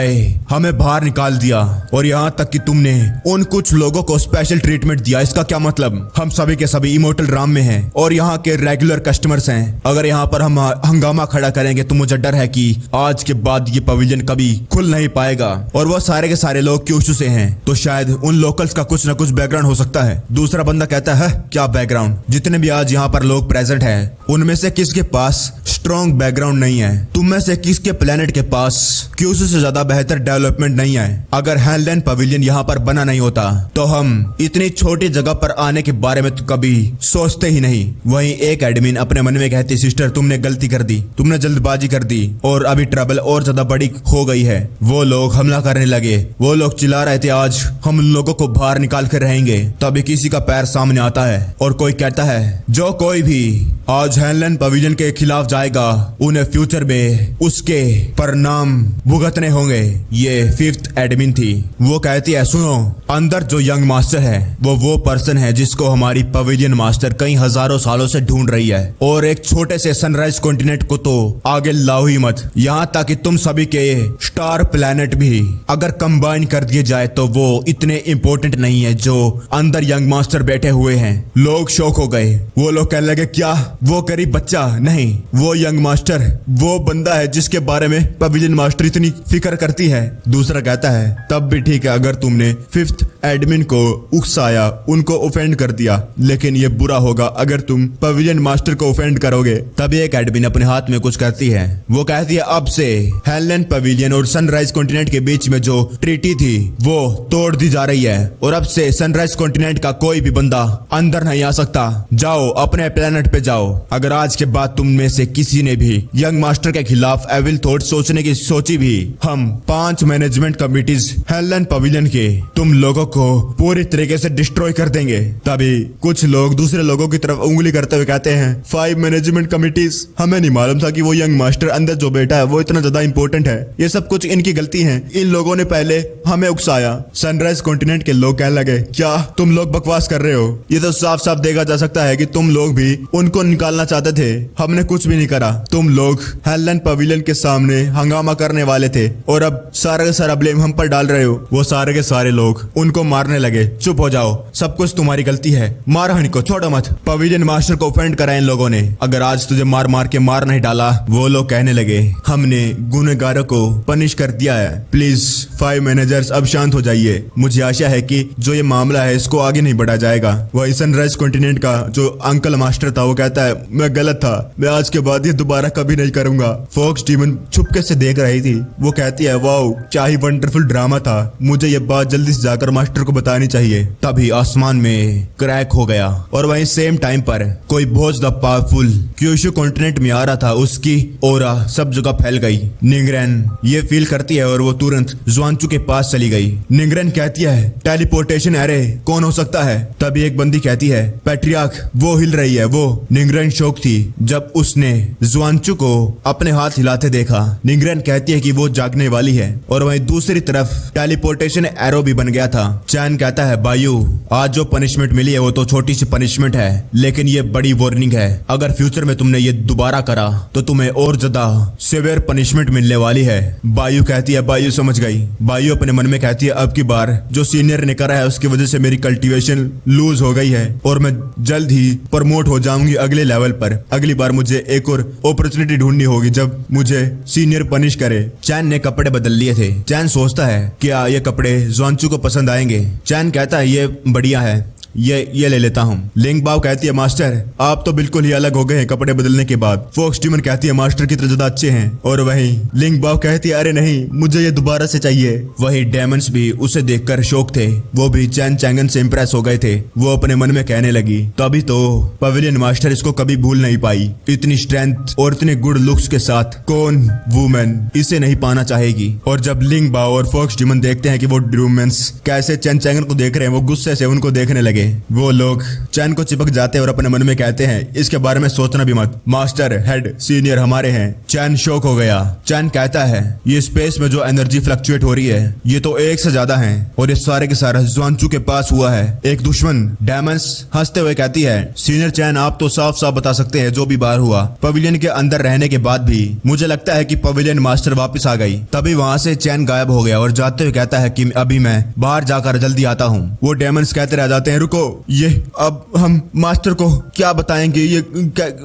S1: हमें बाहर निकाल दिया और यहाँ तक कि तुमने उन कुछ लोगों को स्पेशल ट्रीटमेंट दिया, इसका क्या मतलब? हम सभी के सभी इमोर्टल राम में हैं और यहाँ के रेगुलर कस्टमर्स हैं। अगर यहाँ पर हम हंगामा खड़ा करेंगे तो मुझे डर है कि आज के बाद ये पवेलियन कभी खुल नहीं पाएगा और वो सारे के सारे लोग क्यूशू से हैं, तो शायद उन लोकल्स का कुछ न कुछ बैकग्राउंड हो सकता है। दूसरा बंदा कहता है क्या बैकग्राउंड? जितने भी आज यहाँ पर लोग प्रेजेंट हैं उनमें से किसके पास स्ट्रॉन्ग बैकग्राउंड नहीं है? तुम में से किसके प्लेनेट के पास क्यूशू से ज्यादा बेहतर डेवलपमेंट नहीं है? अगर हेलन पवेलियन यहाँ पर बना नहीं होता तो हम इतनी छोटी जगह पर आने के बारे में तो कभी सोचते ही नहीं। वहीं एक एडमिन अपने मन में कहती सिस्टर तुमने गलती कर दी, तुमने जल्दबाजी कर दी और अभी ट्रबल और ज्यादा बड़ी हो गई है। वो लोग हमला करने लगे, वो लोग चिल्ला रहे थे आज हम उन लोगों को बाहर निकाल कर रहेंगे। तभी किसी का पैर सामने आता है और कोई कहता है जो कोई भी आज हेलन पवेलियन के खिलाफ जाएगा उन्हें फ्यूचर में उसके परिणाम भुगतने होंगे। ये फिफ्थ एडमिन थी। वो कहती है सुनो अंदर जो यंग मास्टर है वो पर्सन है जिसको हमारी पवेलियन मास्टर कई हजारों सालों से ढूंढ रही है और एक छोटे से सनराइज कॉन्टिनेंट को तो आगे लाओ ही मत, यहाँ तक कि तुम सभी के स्टार प्लैनेट भी अगर कंबाइन कर दिए जाए तो वो इतने इंपॉर्टेंट नहीं है जो अंदर यंग मास्टर बैठे हुए हैं। लोग शौक हो गए। वो लोग कहने लगे क्या वो गरीब बच्चा? नहीं, वो यंग मास्टर वो बंदा है जिसके बारे में पवेलियन मास्टर इतनी फिक्र करती है। दूसरा कहता है तब भी ठीक है अगर तुमने फिफ्थ एडमिन को उकसाया, उनको ऑफेंड कर दिया, लेकिन ये बुरा होगा अगर तुम पवेलियन मास्टर को ऑफेंड करोगे। तभी एक एडमिन अपने हाथ में कुछ करती है। वो कहती है अब से हेलन पवेलियन और सनराइज कॉन्टिनेंट के बीच में जो ट्रीटी थी वो तोड़ दी जा रही है और अब से सनराइज कॉन्टिनेंट का कोई भी बंदा अंदर नहीं आ सकता। जाओ अपने प्लेनेट पे जाओ। अगर आज के बाद तुम में से किसी ने भी यंग मास्टर के खिलाफ एविल थॉट सोचने की सोची भी, हम 5 मैनेजमेंट कमिटीज हेलन पवेलियन के तुम लोगों को पूरी तरीके से डिस्ट्रॉय कर देंगे। तभी कुछ लोग दूसरे लोगों की तरफ उंगली करते हुए कहते हैं 5 मैनेजमेंट कमिटीज, हमें नहीं मालूम था कि वो यंग मास्टर अंदर जो बैठा है वो इतना ज्यादा इंपॉर्टेंट है। ये सब कुछ इनकी गलती है, इन लोगों ने पहले हमें उकसाया। सनराइज कॉन्टिनेंट के लोग कहने लगे क्या तुम लोग बकवास कर रहे हो? ये तो साफ साफ देखा जा सकता है कि तुम लोग भी उनको निकालना चाहते थे, हमने कुछ भी नहीं करा। तुम लोग हेलन पवेलियन के सामने हंगामा करने वाले थे और अब सारा का सारा ब्लेम हम पर डाल रहे हो। वो सारे के सारे लोग उनको मारने लगे। चुप हो जाओ, सब कुछ तुम्हारी गलती है, मार हनी को छोड़ो मत। पवेलियन मास्टर को ऑफेंड करा इन लोगों ने, अगर आज तुझे मार मार के मार नहीं डाला। वो लोग कहने लगे हमने गुनहगारों को पनिश कर दिया है, प्लीज 5 मैनेजर्स अब शांत हो जाइए। मुझे आशा है कि जो ये मामला है इसको आगे नहीं बढ़ा जाएगा। वही सनराइज कॉन्टिनेंट का जो अंकल मास्टर था वो कहता है मैं गलत था, मैं आज के बाद ये दोबारा कभी नहीं करूंगा। फॉक्स डीमन चुपके से देख रही थी। वो कहती है वाओ क्या ही वंडरफुल ड्रामा था, मुझे ये बात जल्दी से जाकर मास्टर को बतानी चाहिए। तभी आसमान में क्रैक हो गया और वहीं सेम टाइम पर कोई बहुत ज्यादा पावरफुल क्यूशु कॉन्टिनेंट में आ रहा था। उसकी ओरा सब जगह फैल गई। निंगरेन ये फील करती है और वो तुरंत जुआनचू के पास चली गई। निंगरेन कहती है टेलीपोर्टेशन एरे कौन हो सकता है? तभी एक बंदी कहती है पैट्रियार्क वो हिल रही है वो। निंगरेन शौक थी जब उसने जुआनचू को अपने हाथ हिलाते देखा। निंगरेन कहती है कि वो जागने वाली है और वहीं दूसरी तरफ टेलीपोर्टेशन एरो भी बन गया था। चैन कहता है बायू आज जो पनिशमेंट मिली है वो तो छोटी सी पनिशमेंट है, लेकिन ये बड़ी वार्निंग है। अगर फ्यूचर में तुमने ये दोबारा करा तो तुम्हें और ज्यादा सिवियर पनिशमेंट मिलने वाली है। बायू कहती है बायू समझ गई। बायू अपने मन में कहती है अब की बार जो सीनियर ने करा है उसकी वजह से मेरी कल्टीवेशन लूज हो गई है और मैं जल्द ही प्रमोट हो जाऊंगी अगले लेवल पर। अगली बार मुझे एक और अपॉर्चुनिटी ढूंढनी होगी जब मुझे सीनियर पनिश करे। चैन ने कपड़े बदल लिए थे। चैन सोचता है क्या ये कपड़े जुआनचू को पसंद आएंगे। चैन कहता है ये बढ़िया है, ये ले लेता हूँ। लिंग बाओ कहती है मास्टर आप तो बिल्कुल ही अलग हो गए हैं कपड़े बदलने के बाद। फॉक्स डीमन कहती है मास्टर की तरह ज्यादा अच्छे हैं। और वहीं लिंग बाओ कहती है अरे नहीं मुझे ये दोबारा से चाहिए। वहीं डेमंस भी उसे देखकर शौक थे। वो भी चैन चैंगन से इंप्रेस हो गए थे। वो अपने मन में कहने लगी तभी तो पवेलियन मास्टर इसको कभी भूल नहीं पाई। इतनी स्ट्रेंथ और इतने गुड लुक्स के साथ कौन वुमेन इसे नहीं पाना चाहेगी। और जब लिंग बाओ और फॉक्स डीमन देखते हैं कि वो ड्रूमेंस कैसे चैन चैंगन को देख रहे हैं वो गुस्से से उनको देखने लगे। वो लोग चैन को चिपक जाते हैं और अपने मन में कहते हैं इसके बारे में सोचना भी मत, मास्टर हेड सीनियर हमारे हैं। चैन शॉक हो गया। चैन कहता है ये स्पेस में जो एनर्जी फ्लक्चुएट हो रही है ये तो एक से ज्यादा है और ये सारे के सारे जुआनचू के पास हुआ है एक दुश्मन। डेमंस हंसते हुए कहती है सीनियर चैन आप तो साफ साफ बता सकते हैं जो भी बाहर हुआ। पवेलियन के अंदर रहने के बाद भी मुझे लगता है कि पवेलियन मास्टर वापस आ गई। तभी वहां से चैन गायब हो गया और जाते हुए कहता है कि अभी मैं बाहर जाकर जल्दी आता हूँ। वो डेमंस कहते रह जाते हैं रुको ये अब हम मास्टर को क्या बताएंगे, ये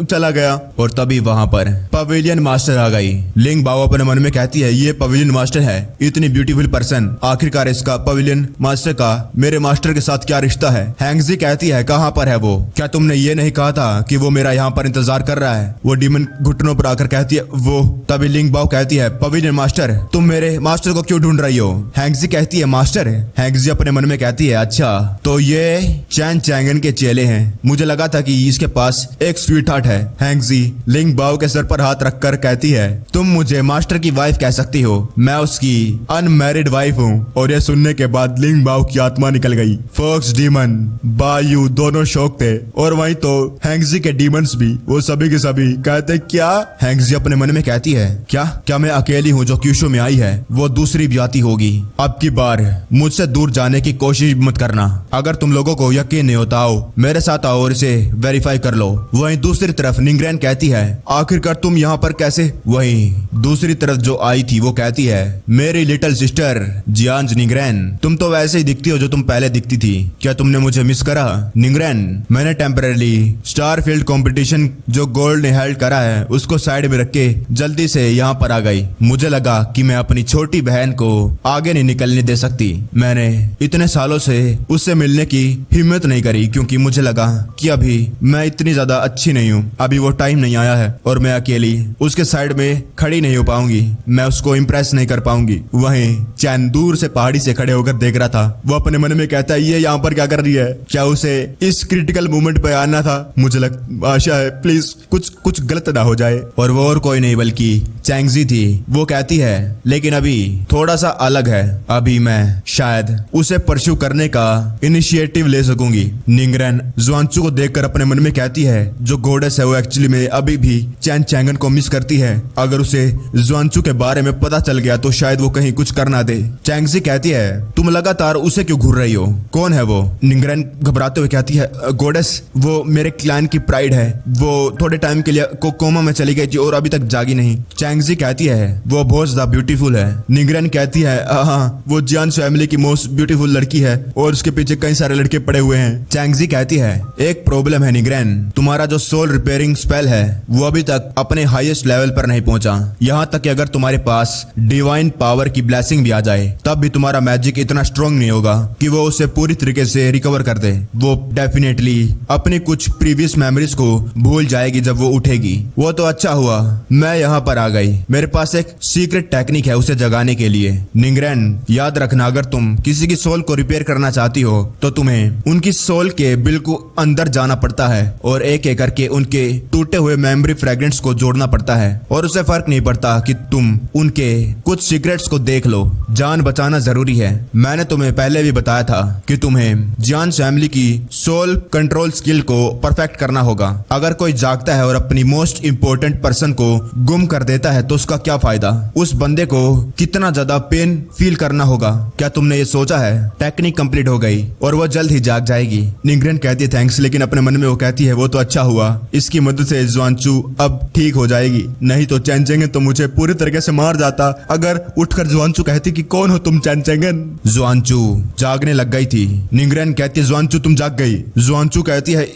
S1: चला गया। और तभी वहां पर पवेलियन मास्टर आ गई। लिंग बाओ अपने मन में कहती है ये पवेलियन मास्टर है, इतनी ब्यूटीफुल पर्सन, आखिरकार इसका पवेलियन मास्टर का मेरे मास्टर के साथ क्या रिश्ता है। हैंगजी कहती है कहां पर है वो, क्या तुमने ये नहीं कहा था कि वो मेरा यहाँ पर इंतजार कर रहा है। वो डीमन घुटनों पर आकर कहती है वो। तभी लिंग बाओ कहती है पवेलियन मास्टर तुम मेरे मास्टर को क्यों ढूंढ रही हो। हैंगजी कहती है मास्टर। हैंगजी अपने मन में कहती है अच्छा तो ये चैन चैंगन के चेले हैं, मुझे लगा था कि इसके पास एक स्वीट हार्ट है। हैंगजी लिंग बाओ के सर पर हाथ रखकर कहती है तुम मुझे मास्टर की वाइफ कह सकती हो, मैं उसकी अनमैरिड वाइफ हूँ। और यह सुनने के बाद लिंग बाओ की आत्मा निकल गई। फॉक्स डीमन बायू दोनों शौक थे और वहीं तो हैंगजी के डीमंस भी, वो सभी के सभी कहते क्या। हैंगजी अपने मन में कहती है क्या मैं अकेली हूँ जो क्यूशो में आई है, वो दूसरी भी आती होगी। अब की बार मुझसे दूर जाने की कोशिश मत करना, अगर तुम लोगों को यकीन नहीं होता आओ मेरे साथ आओ और इसे वेरीफाई कर लो। वहीं दूसरी तरफ निंगरेन कहती है आखिरकार तुम यहाँ पर कैसे। वहीं दूसरी तरफ जो आई थी वो कहती है मेरी लिटिल सिस्टर जियांज निंगरेन तुम तो वैसे ही दिखती हो जो तुम पहले दिखती थी, क्या तुमने मुझे मिस करा। निंगरेन मैंने टेम्पररी स्टारफील्ड कंपटीशन जो गोल्ड ने हेल्ड करा है उसको साइड में रख के जल्दी से यहाँ पर आ गई। मुझे लगा कि मैं अपनी छोटी बहन को आगे नहीं निकलने दे सकती। मैंने इतने सालों से उससे मिलने की हिम्मत नहीं करी क्योंकि मुझे लगा कि अभी मैं इतनी ज्यादा अच्छी नहीं हूँ, अभी वो टाइम नहीं आया है और मैं अकेली उसके साइड में खड़ी नहीं हो पाऊंगी, मैं उसको इम्प्रेस नहीं कर पाऊंगी। वहीं चैन दूर से पहाड़ी से खड़े होकर देख रहा था। वो अपने मन में कहता है ये यहाँ पर क्या कर रही है, क्या उसे इस क्रिटिकल मोमेंट पे आना था। मुझे आशा है प्लीज कुछ गलत ना हो जाए। और वो और कोई नहीं बल्कि चैंगजी थी। वो कहती है लेकिन अभी थोड़ा सा अलग है, अभी मैं शायद उसे परस्यू करने का इनिशिएटिव ले सकूंगी। निंगरेन जुआनचू को देखकर अपने मन में कहती है जो गॉडेस है वो एक्चुअली में अभी भी चैन चैंगन को मिस करती है, अगर उसे जुआनचू के बारे में पता चल गया तो शायद वो कहीं कुछ कर ना दे। चैंगजी कहती है तुम लगातार उसे क्यों घूर रही हो, कौन है वो। निंगरेन घबराते हुए कहती है गॉडेस वो मेरे क्लैन की प्राइड है, वो थोड़े टाइम के लिए कोमा में चली गई थी और अभी तक जागी नहीं। चैंगजी कहती है वो बहुत ज्यादा ब्यूटीफुल है। निंगरेन कहती है हाँ वो जियान फैमिली की मोस्ट ब्यूटीफुल लड़की है और उसके पीछे कई सारे लड़के पड़े हुए हैं। चैंगजी कहती है एक प्रॉब्लम है निंगरेन, तुम्हारा जो सोल रिपेयरिंग स्पेल है वो अभी तक अपने हाईएस्ट लेवल पर नहीं पहुंचा। यहाँ तक कि अगर तुम्हारे पास डिवाइन पावर की ब्लेसिंग भी आ जाए तब भी तुम्हारा मैजिक इतना स्ट्रॉन्ग नहीं होगा कि वो उसे पूरी तरीके से रिकवर कर दे। वो डेफिनेटली अपनी कुछ प्रीवियस मेमोरीज को भूल जाएगी जब वो उठेगी। वो तो अच्छा हुआ मैं यहाँ पर आ गई, मेरे पास एक सीक्रेट टेक्निक है उसे जगाने के लिए। निंगरेन याद रखना, अगर तुम किसी की सोल को रिपेयर करना चाहती हो तो तुम्हें उनकी सोल के बिल्कुल अंदर जाना पड़ता है और एक एक करके उनके टूटे हुए मेमोरी फ्रेगमेंट्स को जोड़ना पड़ता है। और उसे फर्क नहीं पड़ता कि तुम उनके कुछ सीक्रेट्स को देख लो, जान बचाना जरूरी है। मैंने तुम्हें पहले भी बताया था कि तुम्हें जियान फैमिली की सोल कंट्रोल स्किल को परफेक्ट करना होगा। अगर कोई जागता है और अपनी मोस्ट इंपोर्टेंट पर्सन को गुम कर देता है तो उसका क्या फायदा, उस बंदे को कितना ज्यादा पेन फील करना होगा। क्या तुमने ये सोचा है? टेक्निक कंप्लीट हो गई और वो जल्द ही जाग जाएगी। निंगरेन कहती है थैंक्स, लेकिन अपने मन में वो कहती है वो तो अच्छा हुआ, इसकी मदद से जुआनचू अब ठीक हो जाएगी, नहीं तो चैनचेंगन तो मुझे पूरी तरीके से मार जाता। अगर उठकर जुआनचू कहती कि कौन हो तुम चैनचेंगन। जुआनचू जागने लग गई थी। निंगरेन कहती है जुआनचू तुम जाग गई। जुआनचू कहती है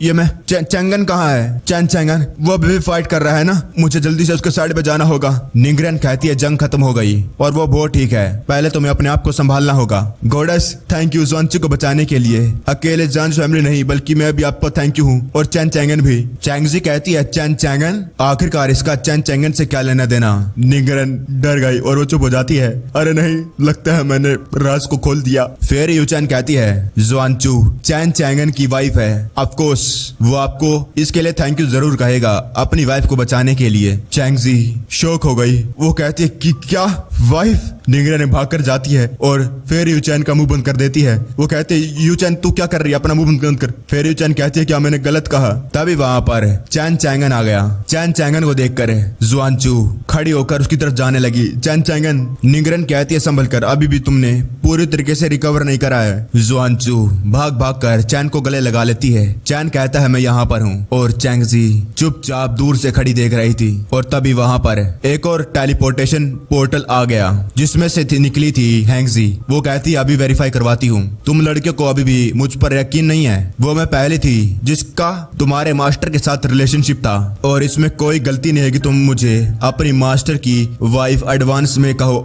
S1: ये मैं चैंगन कहाँ है? चैनचेंगन वो अभी भी फाइट कर रहा है ना, मुझे जल्दी से उसके साइड पे जाना होगा। निंगरेन कहती है जंग खत्म हो गई और वो बहुत ठीक है, पहले तुम्हें अपने आप को संभालना होगा। गॉडेस थैंक यू जुआनचू को बचाने के लिए, अकेले जियान फैमिली नहीं बल्कि मैं भी आपको थैंक यू हूँ और चैनचेंगन भी। चैंगजी कहती है चैनचेंगन, आखिरकार इसका चैनचेंगन से क्या लेना देना। निंगरेन डर गई और वो चुप हो जाती है। अरे नहीं, लगता है मैंने राज को खोल दिया। फिर यूचैन कहती है जुआनचू चैनचेंगन की वाइफ है, ऑफ कोर्स वो आपको इसके लिए थैंक यू जरूर कहेगा अपनी वाइफ को बचाने के लिए। चैंगजी शौक हो गई, वो कहती है कि क्या वाइफ? निंगरेन भागकर जाती है और फिर यूचैन का मुंह बंद कर देती है। वो कहते हैं यूचैन तू क्या कर रही है, अपना मुंह बंद कर। फिर यूचैन कहती है क्या मैंने गलत कहा? तभी वहां पर चैनचेंगन आ गया। चैनचेंगन को देखकर जुआनचू खड़ी होकर उसकी तरफ जाने लगी। चैनचेंगन, निंगरेन कहती है संभल कर, अभी भी तुमने पूरी तरीके से रिकवर नहीं करा है। जुआनचू भाग भाग कर चैन को गले लगा लेती है। चैन कहता है मैं यहाँ पर हूँ और चैंगजी चुपचाप दूर से खड़ी देख रही थी। और तभी वहां पर एक और टेलीपोर्टेशन पोर्टल आ गया जिसमें से निकली थी हैंगजी। वो कहती है अभी वेरीफाई करवाती हूँ, तुम लड़कियों को अभी भी मुझ पर यकीन नहीं है। वो मैं पहले थी जिसका तुम्हारे मास्टर के साथ रिलेशनशिप था और इसमें कोई गलती नहीं है कि तुम मुझे अपनी मास्टर की वाइफ एडवांस में कहो।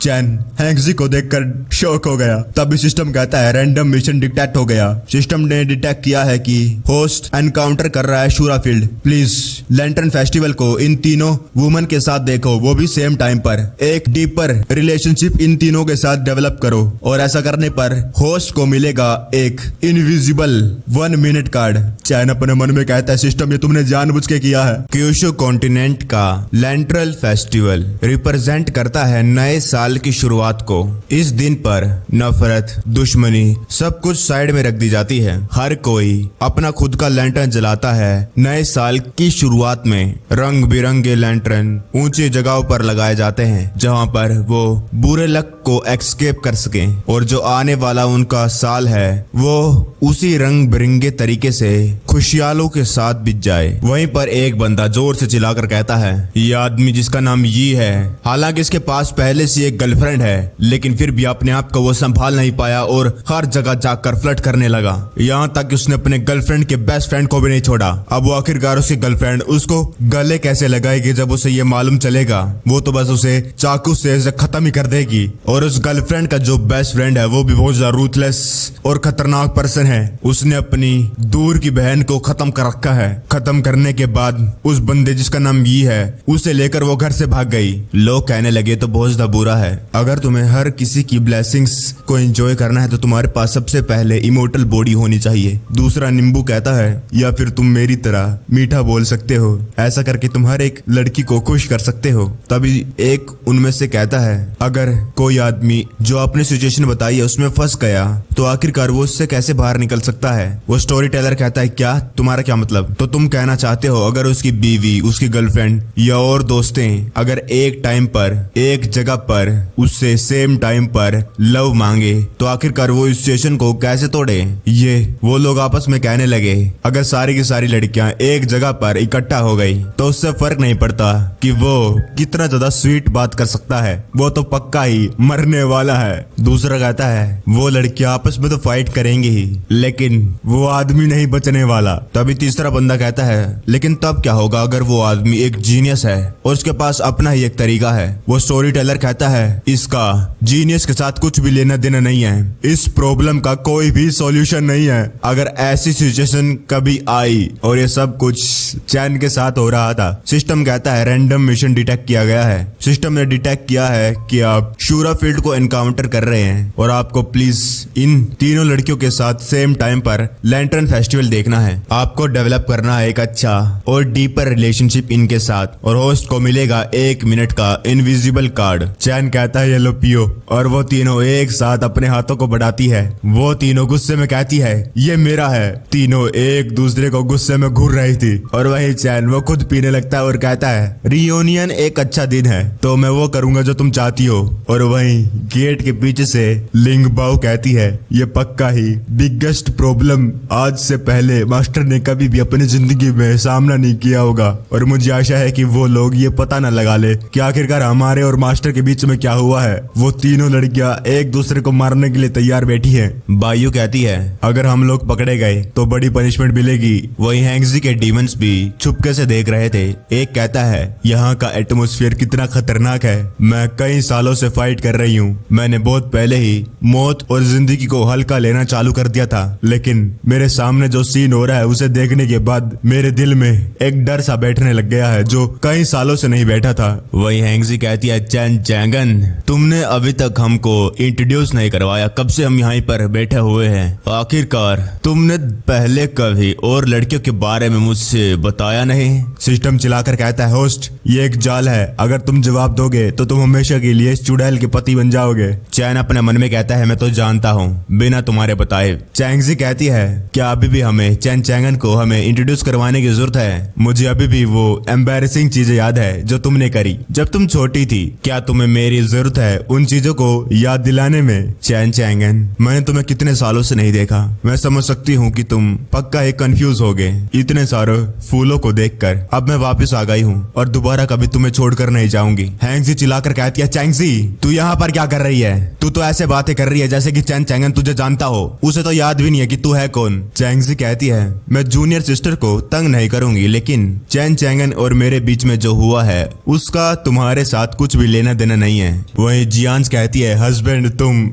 S1: चैन हैंगजी को देखकर शॉक हो गया। तभी सिस्टम कहता है रैंडम मिशन डिटेक्ट हो गया। सिस्टम ने डिटेक्ट किया है कि होस्ट एनकाउंटर कर रहा है शूराफील्ड। प्लीज लैंटर्न फेस्टिवल को इन तीनों वुमन के साथ देखो, वो भी सेम टाइम पर। एक डीपर रिलेशनशिप इन तीनों के साथ डेवलप करो और ऐसा करने पर होस्ट को मिलेगा एक इनविजिबल 1 मिनट कार्ड। चैन अपने मन में कहता है सिस्टम ये तुमने जानबूझ के किया है। क्यूशु कॉन्टिनेंट का लैंट्रल फेस्टिवल रिप्रेजेंट करता है नए साल की शुरुआत को। इस दिन पर नफरत, दुश्मनी सब कुछ साइड में रख दी जाती है। हर कोई अपना खुद का लैंटर्न जलाता है। नए साल की शुरुआत में रंग बिरंगे लैंटर्न ऊंची जगहों पर लगाए जाते हैं जहां पर वो बुरे लक को एस्केप कर सके और जो आने वाला उनका साल है वो उसी रंग बिरंगे तरीके से खुशहालों के साथ बीत जाए। वहीं पर एक बंदा जोर से चिल्लाकर कहता है ये आदमी जिसका नाम यी है, हालांकि इसके पास पहले से एक गर्लफ्रेंड है लेकिन फिर भी अपने आप को वो संभाल नहीं पाया और हर जगह जाकर फ्लर्ट करने लगा, यहाँ तक कि उसने अपने गर्लफ्रेंड के बेस्ट फ्रेंड को भी नहीं छोड़ा। अब वो आखिरकार उसकी गर्लफ्रेंड उसको गले कैसे लगाएगी जब उसे ये मालूम चलेगा? वो तो बस उसे चाकू से खत्म ही कर देगी। और उस गर्लफ्रेंड का जो बेस्ट फ्रेंड है वो भी बहुत ज्यादा रूथलेस और खतरनाक पर्सन है। उसने अपनी दूर की बहन को खत्म कर रखा है। खत्म करने के बाद उस बंदे जिसका नाम यी है उसे लेकर वो घर से भाग गई। लोग कहने लगे तो बहुत ज्यादा बुरा है। अगर तुम्हें हर किसी की ब्लेसिंग्स को एंजॉय करना है तो तुम्हारे पास सबसे पहले इमोर्टल बॉडी होनी चाहिए। दूसरा नींबू कहता है या फिर तुम मेरी तरह मीठा बोल सकते हो, ऐसा करके तुम हर एक लड़की को खुश कर सकते हो। तभी एक उनमें से कहता है अगर कोई आदमी जो आपने सिचुएशन बताई है उसमें फंस गया तो आखिरकार वो उससे कैसे बाहर निकल सकता है। वो स्टोरी टेलर कहता है क्या तुम्हारा क्या मतलब? तो तुम कहना चाहते हो अगर उसकी बीवी, उसकी गर्लफ्रेंड या और दोस्तें अगर एक टाइम पर एक जगह पर उससे सेम टाइम पर लव मांगे तो आखिरकार वो इस सिचुएशन को कैसे तोड़े? ये वो लोग आपस में कहने लगे अगर सारी की सारी लड़कियां एक जगह पर इकट्ठा हो गई तो उससे फर्क नहीं पड़ता कि वो कितना ज्यादा स्वीट बात कर सकता है, वो तो पक्का ही मरने वाला है। दूसरा कहता है वो लड़कियां आपस में तो फाइट करेंगी ही लेकिन वो आदमी नहीं बचने वाला। तभी तीसरा बंदा कहता है लेकिन तब क्या होगा अगर वो आदमी एक जीनियस है और उसके पास अपना ही एक तरीका है? वो स्टोरी टेलर कहता है इसका जीनियस के साथ कुछ भी लेना देना नहीं है, इस प्रॉब्लम का कोई भी सॉल्यूशन नहीं है। अगर ऐसी सिचुएशन कभी आई और ये सब कुछ चैन के साथ हो रहा था, सिस्टम कहता है रैंडम मिशन डिटेक्ट किया गया है। सिस्टम ने डिटेक्ट किया है कि आप शूरा फील्ड को एनकाउंटर कर रहे हैं और आपको प्लीज इन तीनों लड़कियों के साथ सेम टाइम पर लैंटर्न फेस्टिवल देखना है। आपको डेवलप करना है एक अच्छा और डीपर रिलेशनशिप इनके साथ और होस्ट को मिलेगा 1 मिनट का इनविजिबल कार्ड। चैन कहता है ये लो पियो और वो तीनों एक साथ अपने हाथों को बढ़ाती है। वो तीनों गुस्से में कहती है ये मेरा है। तीनों एक दूसरे को गुस्से में घूर रही थी और वही चैन वो खुद पीने लगता है और कहता है रियूनियन एक अच्छा दिन है तो मैं वो करूंगा जो तुम चाहती हो। और वही गेट के पीछे से लिंग बाओ कहती है ये पक्का ही बिगेस्ट प्रॉब्लम आज से पहले मास्टर ने कभी भी अपनी जिंदगी में सामना नहीं किया होगा और मुझे आशा है कि वो लोग ये पता न लगा ले कि आखिरकार हमारे और मास्टर के बीच में क्या हुआ है। वो तीनों लड़कियां एक दूसरे को मारने के लिए तैयार बैठी है। बायू कहती है अगर हम लोग पकड़े गए तो बड़ी पनिशमेंट मिलेगी। वही हैंगजी के डीमंस भी चुपके से देख रहे थे। एक कहता है यहाँ का एटमोस्फियर कितना खतरनाक है, मैं कई सालों से फाइट कर रही हूँ। मैंने बहुत पहले ही मौत और जिंदगी को हल्का लेना चालू कर दिया था लेकिन मेरे सामने जो सीन हो रहा है उसे देखने के बाद मेरे दिल में एक डर सा बैठने लग गया है जो कई सालों से नहीं बैठा था। वही हैंगजी कहती है चैन चैंगन तुमने अभी तक हमको इंट्रोड्यूस नहीं करवाया, कब से हम यहाँ पर बैठे हुए हैं। आखिरकार तुमने पहले कभी और लड़कियों के बारे में मुझसे बताया नहीं। सिस्टम चिल्लाकर कहता है होस्ट ये एक जाल है, अगर तुम जवाब दोगे तो तुम हमेशा के लिए इस चुड़ैल के पति बन जाओगे। चैन अपने मन में कहता है मैं तो जानता हूँ बिना तुम्हारे बताए। चैंगजी कहती है क्या अभी भी हमें चैन चैंगन को हमें इंट्रोड्यूस करवाने की जरूरत है? मुझे अभी भी वो एम्बैरेसिंग चीजें याद है जो तुमने करी जब तुम छोटी थी। क्या तुम्हें मेरी जरूरत है उन चीजों को याद दिलाने में? चैन चैंगन मैंने तुम्हें कितने सालों से नहीं देखा, मैं समझ सकती हूँ कि तुम पक्का ही कंफ्यूज हो गए इतने सारे फूलों को देखकर। अब मैं वापस आ गई हूँ और दोबारा कभी तुम्हें छोड़कर नहीं जाऊंगी। हैंगजी चिल्लाकर कहती है चैंगजी तू यहाँ पर क्या कर रही है? तू तो ऐसे बातें कर रही है जैसे कि चैन चैंगन तुझे जानता हो, उसे तो याद भी नहीं है कि तू है कौन। चैंगजी कहती है मैं जूनियर सिस्टर को तंग नहीं करूंगी लेकिन चैन चैंगन और मेरे बीच में जो हुआ है उसका तुम्हारे साथ कुछ भी लेना देना नहीं है। वही जियांस कहती है हस्बैंड तुम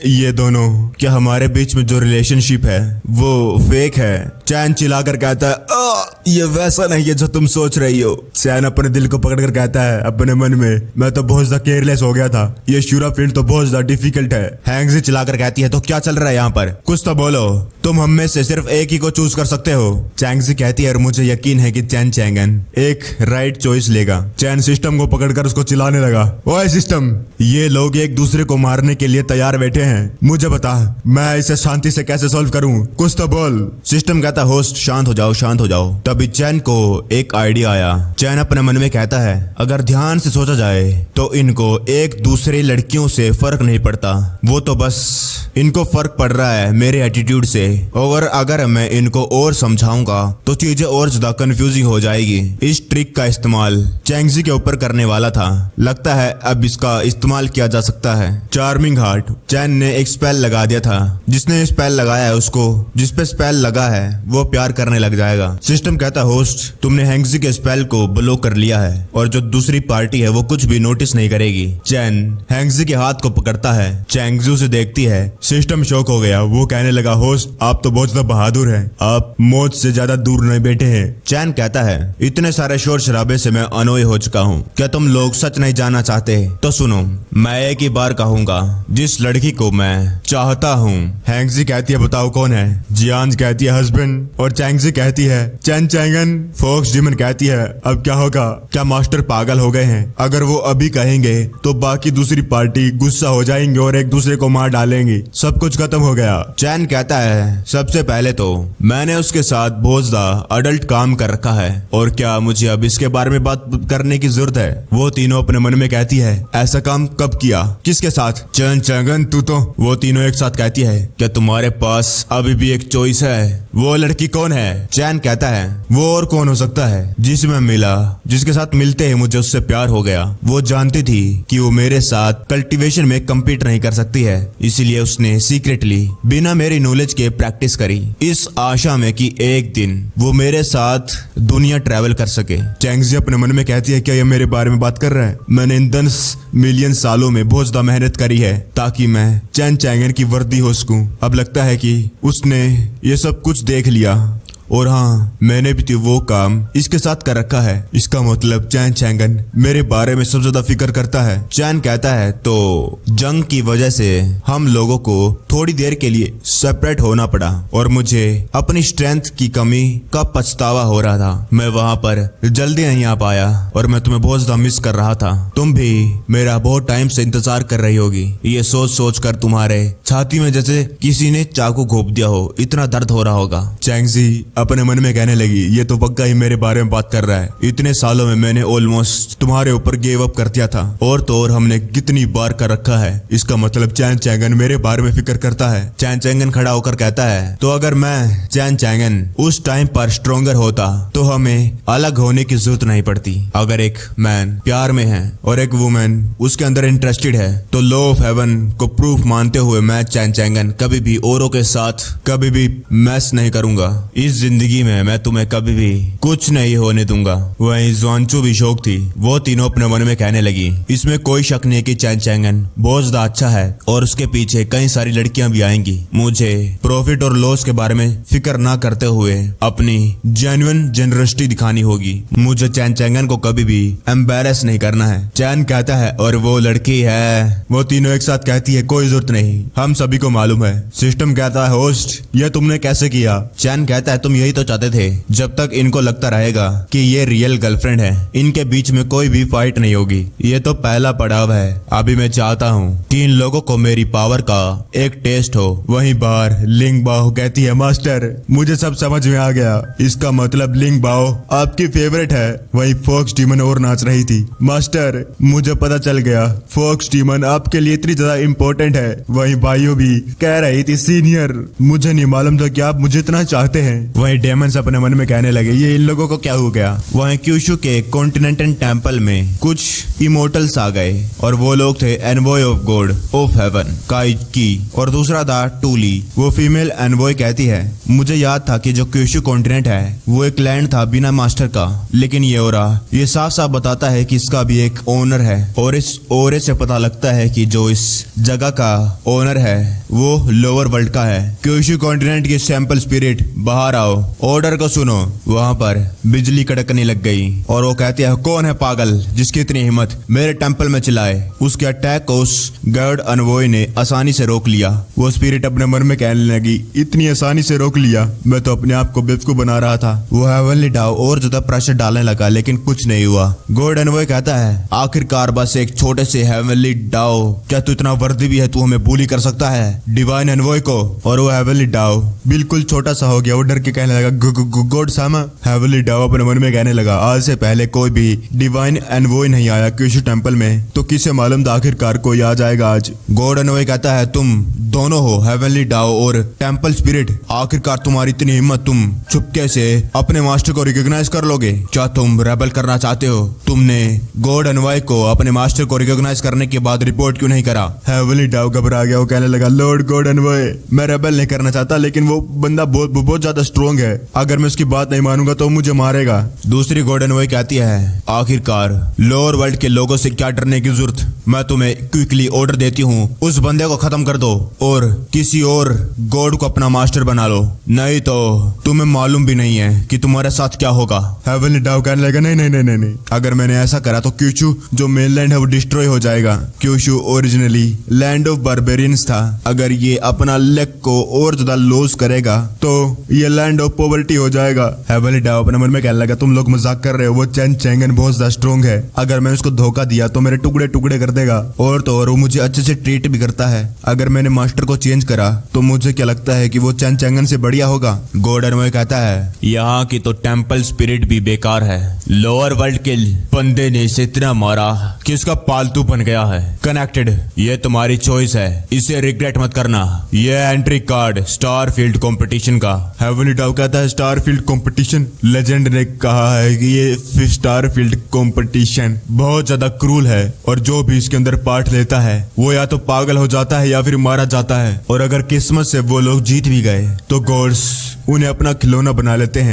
S1: ये दोनों क्या हमारे बीच में जो रिलेशनशिप है वो फेक है? चैन चिल्लाकर कहता है ये वैसा नहीं है जो तुम सोच रही हो। चैन अपने दिल को पकड़कर कहता है अपने मन में मैं तो बहुत ज्यादा केयरलेस हो गया था, ये शूरा फील्ड तो बहुत ज्यादा डिफिकल्ट है। हैंगजी चिल्लाकर कहती है तो क्या चल रहा है यहाँ पर, कुछ तो बोलो, तुम हम में से सिर्फ एक ही को चूज कर सकते हो। चैंगजी कहती है और मुझे यकीन है कि चैन चैंगन एक राइट चॉइस लेगा। चैन सिस्टम को पकड़कर उसको चिल्लाने लगा ओए सिस्टम ये लोग एक दूसरे को मारने के लिए तैयार बैठे हैं, मुझे बता मैं इसे शांति से कैसे सॉल्व करूं, कुछ तो बोल। सिस्टम कहता होस्ट शांत हो जाओ शांत हो जाओ। तभी चैन को एक आइडिया आया। चैन अपने मन में कहता है अगर ध्यान से सोचा जाए तो इनको एक दूसरे लड़कियों से फर्क नहीं पड़ता, वो तो बस इनको फर्क पड़ रहा है मेरे एटीट्यूड से। और अगर मैं इनको और समझाऊंगा तो चीजें और ज्यादा कंफ्यूजिंग हो जाएगी। इस ट्रिक का इस्तेमाल चैंगजी के ऊपर करने वाला था, लगता है अब इसका इस्तेमाल किया जा सकता है। चार्मिंग हार्ट चैन ने एक स्पेल लगा दिया था, जिसने स्पेल लगाया है उसको जिसपे स्पेल लगा है वो प्यार करने लग जाएगा। सिस्टम कहता होस्ट तुमने हैंगजी के स्पेल को ब्लॉक कर लिया है और जो दूसरी पार्टी है वो कुछ भी नोटिस नहीं करेगी। चैन हैंगजी के हाथ को पकड़ता है, चैंगजी उसे देखती है। सिस्टम शॉक हो गया, वो कहने लगा होस्ट आप तो बहुत ज्यादा बहादुर हैं, आप मौत से ज्यादा दूर नहीं बैठे हैं। चैन कहता है इतने सारे शोर शराबे से मैं अनोय हो चुका हूँ, क्या तुम लोग सच नहीं जानना चाहते? तो सुनो मैं एक ही बार कहूंगा जिस लड़की को मैं चाहता हूँ। हैंगजी कहती है बताओ कौन है? जियांस कहती है हस्बैंड और चैंगजी कहती है चैन चैंगन। फोक्स डीमन कहती है अब क्या होगा, क्या मास्टर पागल हो गए हैं? अगर वो अभी कहेंगे तो बाकी दूसरी पार्टी गुस्सा हो जाएंगे और एक दूसरे को मार डालेंगी, सब कुछ खत्म हो गया। चैन कहता है सबसे पहले तो मैंने उसके साथ बहुत ज्यादा अडल्ट काम कर रखा है और क्या मुझे अब इसके बारे में बात करने की जरूरत है? वो तीनों अपने मन में कहती है ऐसा काम कब किया, किसके साथ? चैन चैंगन तू तो। वो तीनों एक साथ कहती है क्या तुम्हारे पास अभी भी एक चॉइस है? वो लड़की कौन है? चैन कहता है वो और कौन हो सकता है जिसे मैं मिला, जिसके साथ मिलते ही मुझे उससे प्यार हो गया। वो जानती थी कि वो मेरे साथ कल्टीवेशन में कम्पीट नहीं कर सकती है, इसीलिए उसने सीक्रेटली बिना मेरी नॉलेज के प्रैक्टिस करी, इस आशा में कि एक दिन वो मेरे साथ दुनिया ट्रैवल कर सके। चैंगजी अपने मन में कहती है क्या ये मेरे बारे में बात कर रहा है? मैंने इन 10 मिलियन सालों में बहुत ज्यादा मेहनत करी है ताकि मैं चैन चैंगन की वर्दी हो सकूं। अब लगता है कि उसने ये सब कुछ देख लिया और हाँ मैंने भी तो वो काम इसके साथ कर रखा है। इसका मतलब चैन चैंगन मेरे बारे में सबसे ज्यादा फिक्र करता है। चैन कहता है तो जंग की वजह से हम लोगों को थोड़ी देर के लिए सेपरेट होना पड़ा और मुझे अपनी स्ट्रेंथ की कमी का पछतावा हो रहा था। मैं वहां पर जल्दी नहीं आ पाया और मैं तुम्हें बहुत ज्यादा मिस कर रहा था। तुम भी मेरा बहुत टाइम से इंतजार कर रही होगी। ये सोच सोच कर तुम्हारे छाती में जैसे किसी ने चाकू घोंप दिया हो, इतना दर्द हो रहा होगा। चैंगजी अपने मन में कहने लगी ये तो पक्का ही मेरे बारे में बात कर रहा है। इतने सालों में मैंने ऑलमोस्ट तुम्हारे ऊपर गिव अप कर दिया था और तो और हमने कितनी बार कर रखा है। इसका मतलब चैन चैंगन मेरे बारे में फिक्र करता है। चैन चैंगन खड़ा होकर कहता है तो अगर मैं चैन चैंगन उस टाइम पर स्ट्रोंगर होता तो हमें अलग होने की जरूरत नहीं पड़ती। अगर एक मैन प्यार में है और एक वुमेन उसके अंदर इंटरेस्टेड है तो लॉ ऑफ हेवन को प्रूफ मानते हुए मैं चैन चैंगन कभी भी औरों के साथ कभी भी मैस नहीं करूंगा। इस जिंदगी में मैं तुम्हें कभी भी कुछ नहीं होने दूंगा। वहीं ज़ुआनचू भी शौक थी। वो तीनों अपने मन में कहने लगी इसमें कोई शक नहीं कि चैन चैंगन बहुत ज्यादा अच्छा है और उसके पीछे कई सारी लड़कियां भी आएंगी। मुझे प्रॉफिट और लॉस के बारे में फिक्र ना करते हुए अपनी जेन्युइन जेनरसिटी दिखानी होगी। मुझे चैन चैंगन को कभी भी एम्बैरेस नहीं करना है। चैन कहता है और वो लड़की है? वो तीनों एक साथ कहती है कोई जरूरत नहीं, हम सभी को मालूम है। सिस्टम कहता है होस्ट ये तुमने कैसे किया? चैन कहता है तुम यही तो चाहते थे। जब तक इनको लगता रहेगा कि ये रियल गर्लफ्रेंड है इनके बीच में कोई भी फाइट नहीं होगी। ये तो पहला पड़ाव है। अभी मैं चाहता हूँ कि इन लोगों को मेरी पावर का एक टेस्ट हो। वहीं बाहर लिंग बाओ कहती है मास्टर मुझे सब समझ में आ गया, इसका मतलब लिंग बाओ आपकी फेवरेट है। वहीं फोक्स डीमन और नाच रही थी। मास्टर मुझे पता चल गया फोक्स डीमन आपके लिए इतनी ज्यादा इम्पोर्टेंट है। वहीं भाइयों भी कह रही थी सीनियर मुझे नहीं मालूम था कि आप मुझे इतना चाहते हैं। वहीं डेमंस अपने मन में कहने लगे ये इन लोगों को क्या हो गया। वहीं क्यूशु के कॉन्टिनेंटल टेम्पल में कुछ इमोर्टल्स आ गए और वो लोग थे envoy of God of heaven काइकी और दूसरा था टूली। वो फीमेल एनवॉय कहती है मुझे याद था कि जो क्यूशु कॉन्टिनेंट है वो एक लैंड था बिना मास्टर का, लेकिन ये ओरा ये साफ साफ बताता है कि इसका भी एक ओनर है और इस ओरे से पता लगता है कि जो इस जगह का ओनर है वो लोअर वर्ल्ड का है। क्यूशु कॉन्टिनेंट की सैंपल स्पिरिट बाहर आओ, ऑर्डर को सुनो। वहां पर बिजली कड़कने लग गई और वो कहती है कौन है पागल जिसकी इतनी हिम्मत मेरे टेंपल में चिल्लाए। उसके अटैक को उस गॉड अनवॉय ने आसानी से रोक लिया। वो स्पिरिट अपने मन में कहने लगी इतनी आसानी से रोक लिया, मैं तो अपने आप को बेवकूफ बना रहा था। वो हेवनली डाओ और ज्यादा प्रेशर डालने लगा लेकिन कुछ नहीं हुआ। गॉड अनवॉय कहता है आखिरकार बस एक छोटे से हेवनली डाओ, क्या तू इतना वर्दी भी है, तू हमें बुली कर सकता है डिवाइन अनवॉय को। और वो हेवनली डाओ बिल्कुल छोटा सा हो गया। वो डर के कहने लगा गॉड सामा। हेवनली डाओ अपने मन में कहने लगा आज से पहले कोई भी डिवाइन एनवॉय नहीं आया क्यूशु टेंपल में, तो किसे मालूम था आखिरकार कोई आ जाएगा आज। गॉड एनवॉय कहता है तुम दोनों हो हेवनली डाओ और टेंपल स्पिरिट, आखिरकार तुम्हारी इतनी हिम्मत, तुम चुपके से अपने मास्टर को रिकॉग्नाइज कर लोगे? क्या तुम रेबल करना चाहते हो? तुमने गॉड एनवॉय को अपने मास्टर को रिकॉग्नाइज करने के बाद रिपोर्ट क्यों नहीं करा? हेवनली डाओ घबरा गया। वो कहने लगा लॉर्ड गॉड एनवॉय मैं रेबल नहीं करना चाहता, लेकिन वो बंदा बहुत ज्यादा स्ट्रॉन्ग है, अगर मैं उसकी बात नहीं मानूंगा तो मुझे मारेगा। दूसरी गॉड एनवॉय कहती है आखिरकार लोअर वर्ल्ड के लोगों से क्या डरने की जरूरत, मैं तुम्हें क्विकली ऑर्डर देती हूँ, उस बंदे को खत्म कर दो और किसी और गॉड को अपना मास्टर बना लो, नहीं तो तुम्हें मालूम भी नहीं है कि तुम्हारे साथ क्या होगा। हेवनली डाव कहने लगा नहीं नहीं नहीं नहीं नहीं, अगर मैंने ऐसा करा तो क्यूशू जो मेनलैंड है वो डिस्ट्रॉय हो जाएगा। Kyushu originally land of barbarians था, अगर ये अपना लेग को और ज्यादा लॉस करेगा तो ये लैंड ऑफ पॉवर्टी हो जाएगा। हेवनली डाव अपने मन में कहने लगा तुम लोग मजाक कर रहे हो, वो चैन चैंगन बहुत ज्यादा स्ट्रॉन्ग है, अगर मैं उसको धोखा दिया तो मेरे टुकड़े टुकड़े कर देगा, और तो और वो मुझे अच्छे से ट्रीट भी करता है, अगर मैंने मास्टर को चेंज करा तो मुझे क्या लगता है कि वो चैन चैंगन से बढ़िया होगा। गॉर्डन में कहता है यहाँ की तो टेंपल स्पिरिट भी बेकार है, लोअर वर्ल्ड के बंदे ने इसे इतना मारा कि उसका पालतू बन गया है। कनेक्टेड, ये तुम्हारी चॉइस है, इसे रिग्रेट मत करना। ये एंट्री कार्ड स्टारफील्ड कंपटीशन का। हेवनली डाव कहता है स्टारफील्ड कंपटीशन, लेजेंड ने कहा है कि ये स्टारफील्ड कंपटीशन बहुत ज्यादा क्रूल है और जो भी इसके अंदर पार्ट लेता है वो या तो पागल हो जाता है या फिर मारा जाता है, और अगर किस्मत से वो लोग जीत भी गए तो गॉड्स उन्हें अपना खिलौना बना लेते हैं।